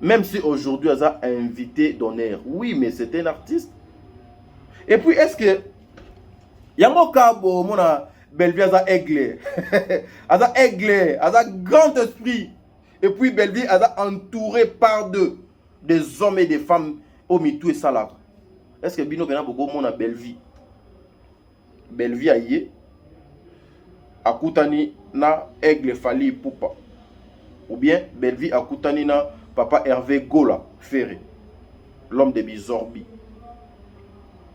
Même si aujourd'hui, il a invité d'honneur. Oui, mais c'est un artiste. Et puis, est-ce que... Il y a un cas où mon Bellevue a aiglé. A aiglé. A grand esprit. Et puis, Bellevue a entouré par des hommes et des femmes au mitou et salak. Est-ce que Bino Bena beaucoup mon a Bellevue? Bellevue a yé. A koutani na aigle fali poupa. Ou bien, Bellevue a koutani na Papa Hervé Gola Ferré, l'homme de Bizorbi.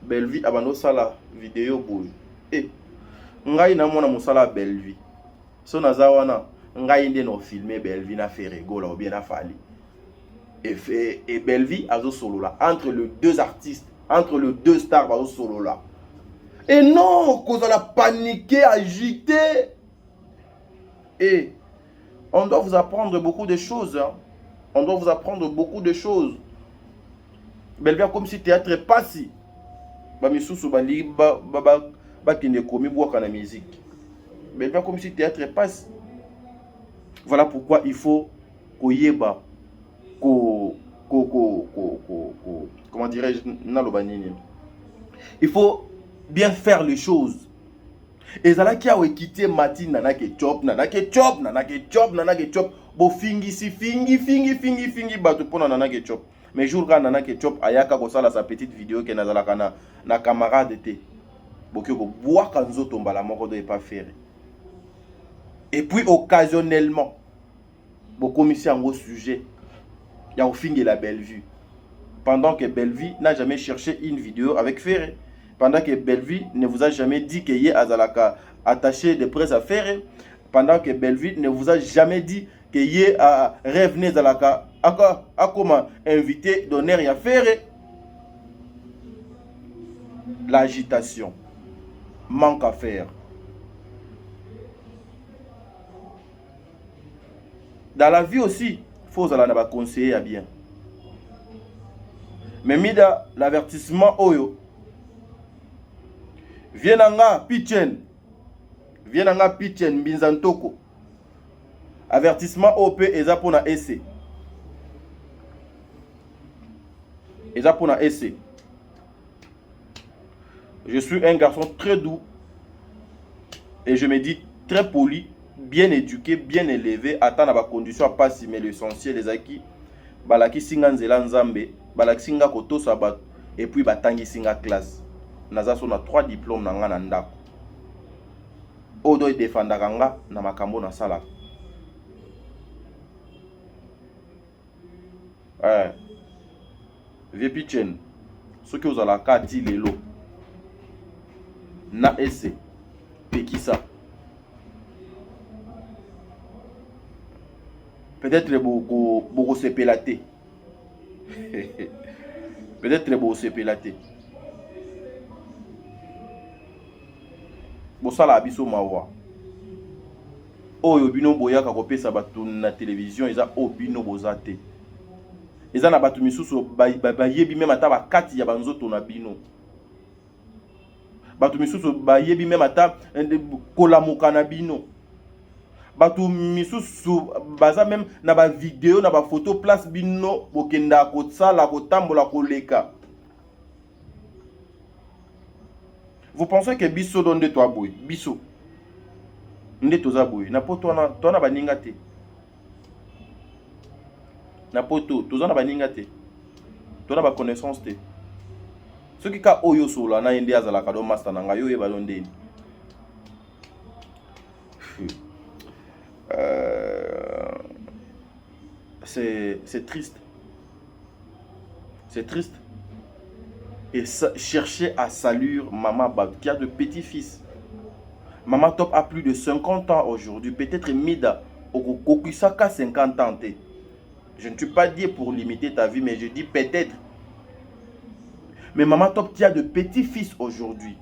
Bellevue abano sala vidéo boy. Eh, ngai na mona musala Bellevue. So nazawana ngai inde no filmer Bellevue na Ferré Gola ou bien na Fali. Et Bellevue azo solo là entre les deux artistes, entre les deux stars azo solo là. Et non, cause on a paniqué, agité. Et on doit vous apprendre beaucoup de choses. Hein. On doit vous apprendre beaucoup de choses. Bellevue comme si théâtre passé. Bamisusu bali ba kine komi boka na musique. Bellevue comme si théâtre passe. Voilà pourquoi il faut koyeba comment dirais-je na lobanini. Il faut bien faire les choses. Et zala qui a quitté Martin nana ke chop bo fingi batu pona nana ke chop. Mais jour quand nana ke chop ayaka ko sala sa petite vidéo ke nazala kana na camarade te. Bokyo ko bois kanzo tomba la moko do pas faire. Et puis occasionnellement bo commissaire en gros sujet ya au fingi la Bellevue. Pendant que Bellevue n'a jamais cherché une vidéo avec Ferré. Pendant que Bellevue ne vous a jamais dit que Yé Azalaka attaché de presse à Ferré. Pendant que Bellevue ne vous a jamais dit que Yé a rêvé Azalaka a comment invité d'honneur à Ferré. L'agitation. Manque à faire. Dans la vie aussi, il faut que conseiller à bien. Mais mida l'avertissement oyo. Vienanga Pichen Binzantoko. Avertissement OP eza pona essai. Je suis un garçon très doux et je me dis très poli, bien éduqué, bien élevé, attendre à condition à pas si mais l'essentiel les acquis. Balaki singa nzela nzambe, balaki singa koto sabat et puis batangi singa classe. Naza sona 3 diplômes na nga na ndako. Odo defendaka nga na makambo na sala. Vie Pichen. Soki ozala kati lelo. Na ese. Pekisa. Peut-être beaucoup se pélater. Peut-être beaucoup se pélater. Bosala abiso mawa. Oyo bino boyaka kopesa batu na télévision eza obino bozate. Eza na batu misusu ba yebi même ata bakati ya banzoto na bino. Batu misusu ba yebi même ata kolamuka na bino. Batu misusu baza même na ba vidéo na ba photo place bino bokenda kotsala kotambola koleka. Vous pensez que biso donde toi boy, biso. Nde toza boy, na poto na baninga te. Na poto, toza na baninga te. Tona ba connaissance te. Ce qui ka oyo sola na ende azala kado master na nga yo e balonde. C'est triste. C'est triste. et chercher à saluer Maman Badou qui a de petits-fils. Maman Top a plus de 50 ans aujourd'hui. Peut-être Mida Okusaka 50 ans. Je ne suis pas dit pour limiter ta vie, mais je dis peut-être. Mais Maman Top qui a de petits-fils aujourd'hui.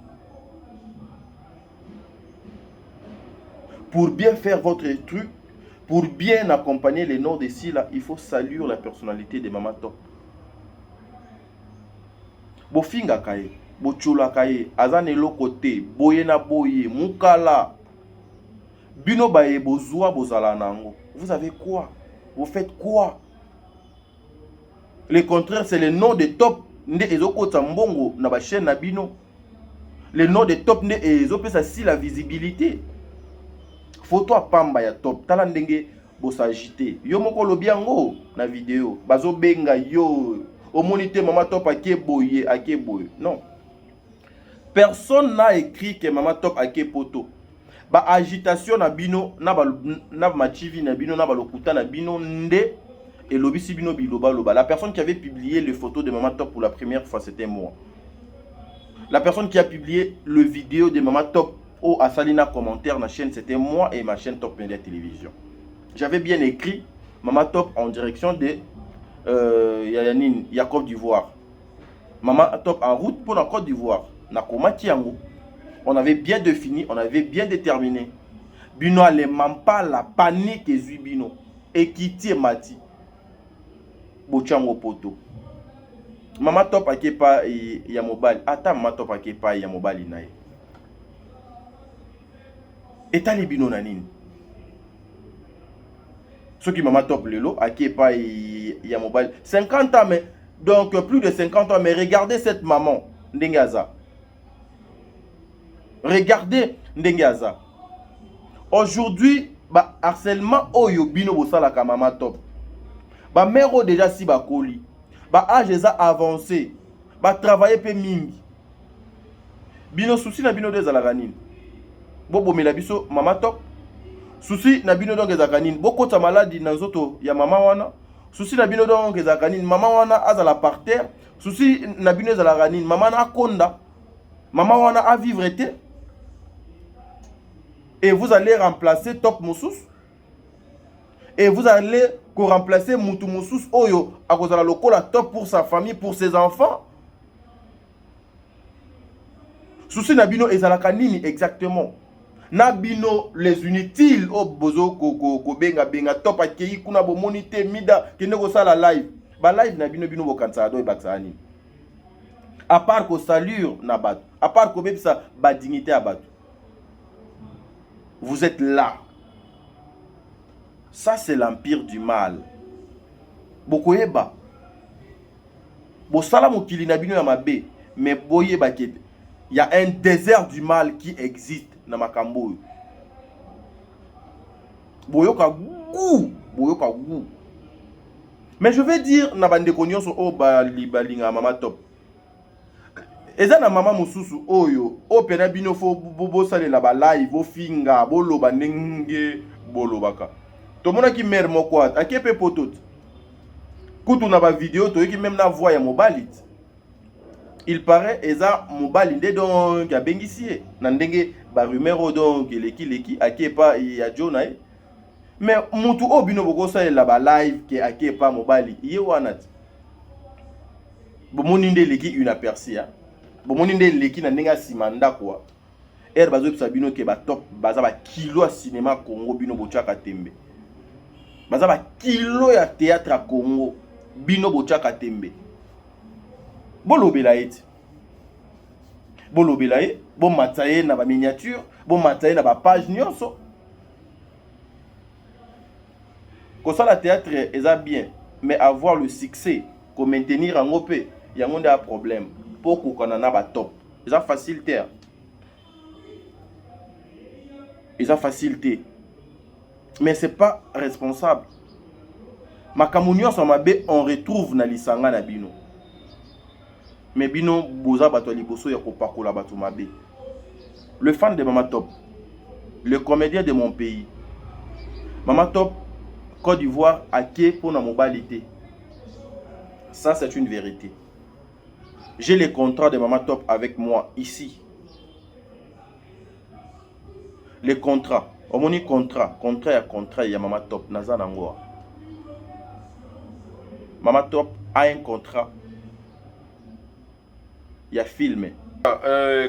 Pour bien faire votre truc, pour bien accompagner les noms d'ici là, il faut saluer la personnalité de Maman Top. Bofinga kaye, bochola kaye, azanelo côté, boyena boye, mukala. Bino baye bozua bozala nango. Vous avez quoi? Vous faites quoi? Le contraire, c'est le nom de Top. Nde ezoko tambongo na ba chaîne na bino. Le nom de Top nde ezopesa si la visibilité. Photo a pamba ya Top. Tala ndenge bosagité. Yo moko lobiango na vidéo. Bazo benga yo. Au moniteur Maman Top ake boye. Non. Personne n'a écrit que Maman Top ake poto. Ba agitation na bino na machivi na bino na lokuta na bino nde et lobisi bino biloba loba. La personne qui avait publié les photos de Maman Top pour la première fois, c'était moi. La personne qui a publié le vidéo de Maman Top au Asalina commentaire na chaîne, c'était moi et ma chaîne Top Media Télévision. J'avais bien écrit Maman Top en direction de ya Côte d'Ivoire. Maman Top en route pour la Côte d'Ivoire. Na komati yango. On avait bien défini, on avait bien déterminé. Bino ale mampa la panique et zubino. Ekiti mati. Bochango poto. Maman Top akepa ya mobile. Ata Maman Top akepa ya mobile nae. Etali bino na nini? Ce qui Maman Top lelo akepa ya mobile. 50 ans mais donc plus de 50 ans mais regardez cette maman Ndengaza. Regardez Ndengaza. Aujourd'hui, ba harcèlement oyo bino bosala ka Maman Top. Ba mère déjà si ba koli. Ba âge eza avancé. Ba travailler pe mingi. Bino souci na bino de zalaka nini. Bobo mela biso Maman Top. Souci na bino donc ezalaka nini. Boko ta maladie na nzoto ya mama wana. Souci na bino donc ezalaka nini. Mama wana azala par terre. Souci na bino ezalaka nini. Mama na konda. Mama wana a vivre été. Et vous allez remplacer Top Moussous. Et vous allez remplacer Moutou Moussous Oyo à cause de la locola Top pour sa famille, pour ses enfants. Souci Nabino et Zalakanini exactement. Nabino les inutiles au bozo ko benga benga Top akei kuna bo monité mida kene ko sala live. Ba live Nabino bino bo kansa do e baksani. À part ko salure na bat, à part ko bebisa ba dignité à bat. Vous êtes là. Ça, c'est l'empire du mal. Bokoyeba. Bosala mokili na bino ya mabe. Mais boyeba ke. Il y a un désert du mal qui existe dans Makambo. Boyoka gou. Boyoka gou. Mais je vais dire, na bande konyoso o balinga Maman Top. Eza na mama mususu oyo opena bino fo bobo salela ba live ofinga boloba ndenge bolobaka tomona ki mère moko akepe potot kutu na ba vidéo to ki même na voix ya mobile il paraît eza mobile nde donc ya bengisie na ndenge ba rumeur donc leki akepa ya jona mais mutu o bino boko salela ba live ke akepa mobile ye wana bomoni nde leki une aperçue bomoni nde leki na ndenge simanda kwa bazo sabino ke ba Top baza ba kilo ya cinéma Congo bino bochaka tembe baza ba kilo ya théâtre à Congo bino bochaka tembe bolobela eti bolobela e bo mataye na ba miniature bo mataye na ba page nyonso ko sala théâtre eza bien mais avoir le succès ko maintenir en OP yango nda problème. Beaucoup qu'on en a ba Top. Ils ont facilité. Ils ont facilité. Mais c'est pas responsable. Makamunyo sur ma bé on retrouve na lisanga na bino. Mais bino boza bato liboso ya kopakola bato mabe. Le fan de Maman Top. Le comédien de mon pays. Maman Top Côte d'Ivoire a ké pour la mobilité. Ça c'est une vérité. J'ai les contrats de Mama Top avec moi ici. Les contrats. Au moins contrat. Contrat, il y a Mama Top. Naza Nangoa. Mama Top a un contrat. Il y a filmé.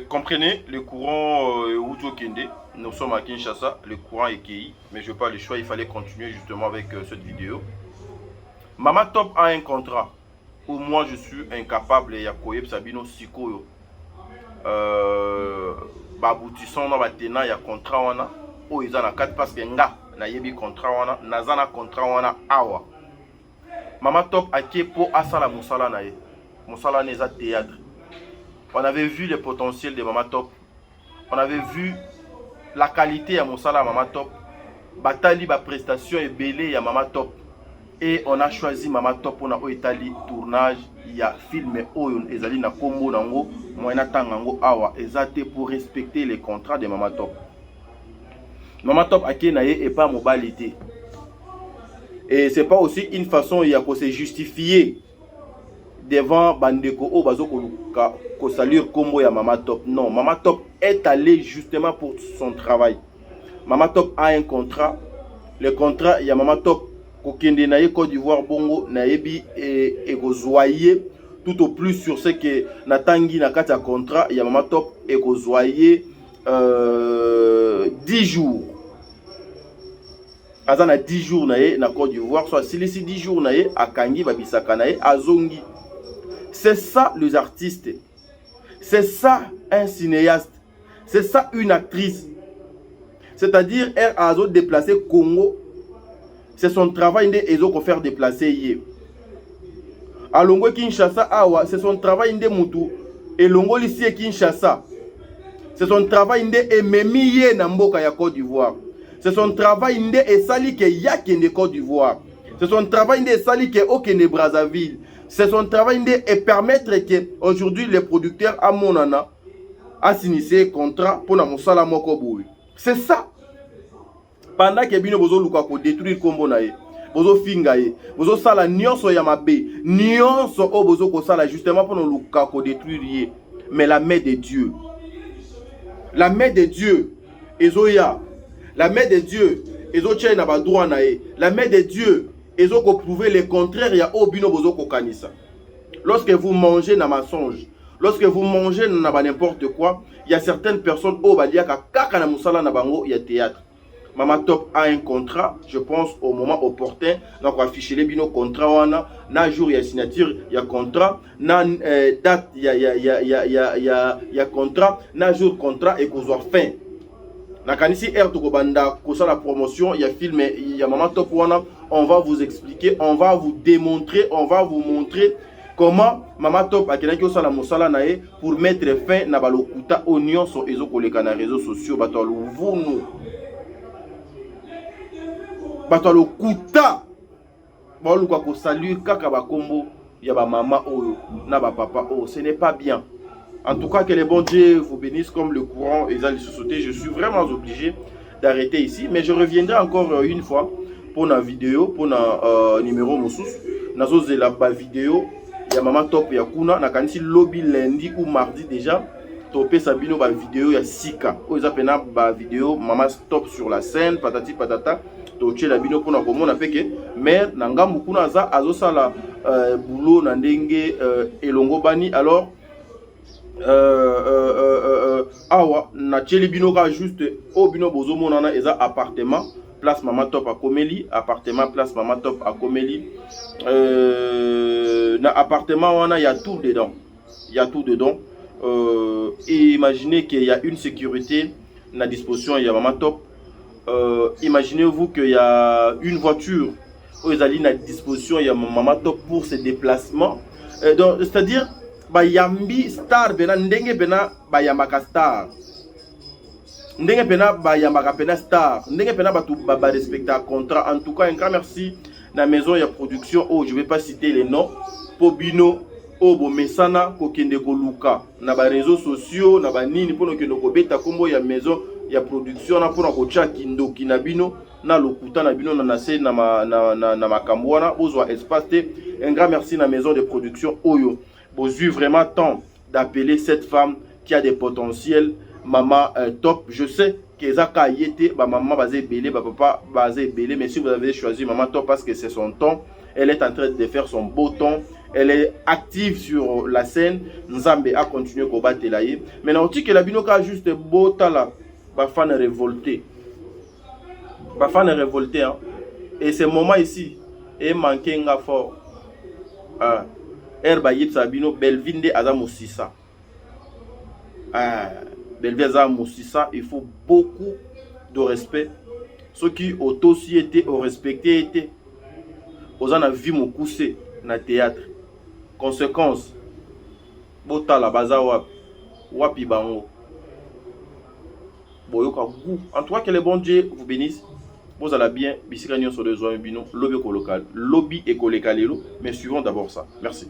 Comprenez, le courant Uto Kende. Nous sommes à Kinshasa. Le courant est KI. Mais je n'ai pas le choix. Il fallait continuer justement avec cette vidéo. Mama Top a un contrat. Où moi je suis incapable ya koyeb sabino sikoyo baboutissant na batena ya contrat wana o eza na 4 parce que nga na yebi contrat wana naza na contrat wana awa. Mama Top akepo asala musala na ye. Musala neza théâtre. On avait vu le potentiel de Mama Top. On avait vu la qualité ya musala Mama Top. Batali ba prestation et belé ya Mama Top. Et on a choisi Mama Top pour un Italie tournage. Il y a film Oyon Ezali na Kombo Nango, Moina Tangango Awa, Ezate pour respecter les contrats de Mama Top. Mama Top a kenaye et pas mobilité. Et c'est pas aussi une façon il y a qu'on se justifier devant Bandeko O Bazoko ko saluer Kombo ya Mama Top. Non, Mama Top est allé justement pour son travail. Mama Top a un contrat. Le contrat, il y a Mama Top. Kokende na Côte d'Ivoire bongo na yebi et gozoyer tout au plus sur ce que natangi na kata contrat ya Mama Top et gozoyer 10 jours. Azana 10 jours na Côte d'Ivoire soit si les 10 jours na akangi babisaka na azongi. C'est ça les artistes. C'est ça un cinéaste. C'est ça une actrice. C'est-à-dire elle a déplacé Congo. C'est son travail de faire déplacer hier. À Longo Kinshasa, c'est son travail de Moutou. Et Longo ici Kinshasa. C'est son travail de Ememiye Namboka ya Côte d'Ivoire. C'est son travail de Esali ke Yakende Côte d'Ivoire. C'est son travail de Esali ke Okene Brazzaville. C'est son travail de permettre que aujourd'hui les producteurs à Monana a signé contrat pour la Moussala Mokoboui. C'est ça. Pendant que bino bozo luka ko détruire kombo na ye bozo finga ye bozo sala nyonso ya mabe nyonso o bozo ko sala justement pour luka ko détruire ye, mais la main de Dieu ezoya, la main de Dieu ezo tient na ba droit na ye, la main de Dieu ezo ko prouver le contraire ya o bino bozo ko kanisa. Lorsque vous mangez na mensonge, lorsque vous mangez na n'importe quoi, il y a certaines personnes au balia kaka na musala na bango ya théâtre. Mama Top a un contrat, je pense au moment opportun. Donc, on va afficher les bino contrat. Na jour, il y a signature, il y a contrat. Na date, il y a contrat. Na jour, contrat et qu'on soit fin. Na kanisi air to banda, qu'on soit la promotion, il y a film, il y a Mama Top wana. On va vous expliquer, on va vous démontrer, on va vous montrer comment Mama Top a kenaki osala mosala nae pour mettre fin na balokuta oignon sur ezo koleka na réseaux sociaux bato luvunu. Bato lokuta ba luka ko saluer kaka ba kombo ya ba mama oyo na ba papa oh, ce n'est pas bien. En tout cas que les bons dieux vous bénissent comme le courant et les sociétés. Je suis vraiment obligé d'arrêter ici, mais je reviendrai encore une fois pour la vidéo, pour la numéro Moussous. Nazo zela ba vidéo ya Mama Top ya kuna na kanisi lobby lundi ou mardi déjà. Topé Sabino ba vidéo ya Sika. Oza pena ba vidéo Mama Top sur la scène patati patata. Toche la bino pona komona peke mais na ngambu kuna za azosala boulot na ndenge elongo bani alors awa na cheli bino ka juste o bino bozo monana eza appartement place Mama Top à Komeli, appartement place Mama Top à Komeli. Na appartement wana il y a tout dedans. Il y a tout dedans. Et imaginez qu'il y a une sécurité à disposition, il y a Mama Top. Imaginez-vous qu'il y a une voiture aux alines à disposition, il y a Mama Top pour ses déplacements. C'est-à-dire, Yambi star bena ndenge bena Yamaka star. Ndenge bena Yamaka pena star. Ndenge bena ba respecter contrat. En tout cas, un grand merci na maison ya production. Oh, je vais pas citer les noms. Pobino, Obo Mesana, Kokende Goluka. Na ba réseaux sociaux, na ba nini pour que nous beta kombo ya maison. Il y a production na pour kocha kindo kinabino na lokuta na bino na nase na makamwana bozwa espace. Un grand merci na maison de production Oyo. J'ai eu vraiment temps d'appeler cette femme qui a des potentiels, maman top. Je sais que Zaka y était, maman basée belé, papa basé belé, mais si vous avez choisi maman top parce que c'est son temps, elle est en train de faire son beau temps, elle est active sur la scène, Nzambe a continué à combattre là. Mais on dit que la binoka a juste beau temps là, ma fan est révolté. Ma fan est révolté, hein. Et ce moment ici, est manqué un fort. Herba yip sabino belvinde azam osisa. Belvinde azam osisa, il faut beaucoup de respect. Ceux qui ont aussi été respectés étaient aux en a vu mon coussé na théâtre. Conséquence, bota la baza wapi bango. Boyoka goût. En tout cas, que le bon Dieu vous bénisse. Vous allez bien, bisika nyon sur les oies bino, lobby éco local, mais suivons d'abord ça. Merci.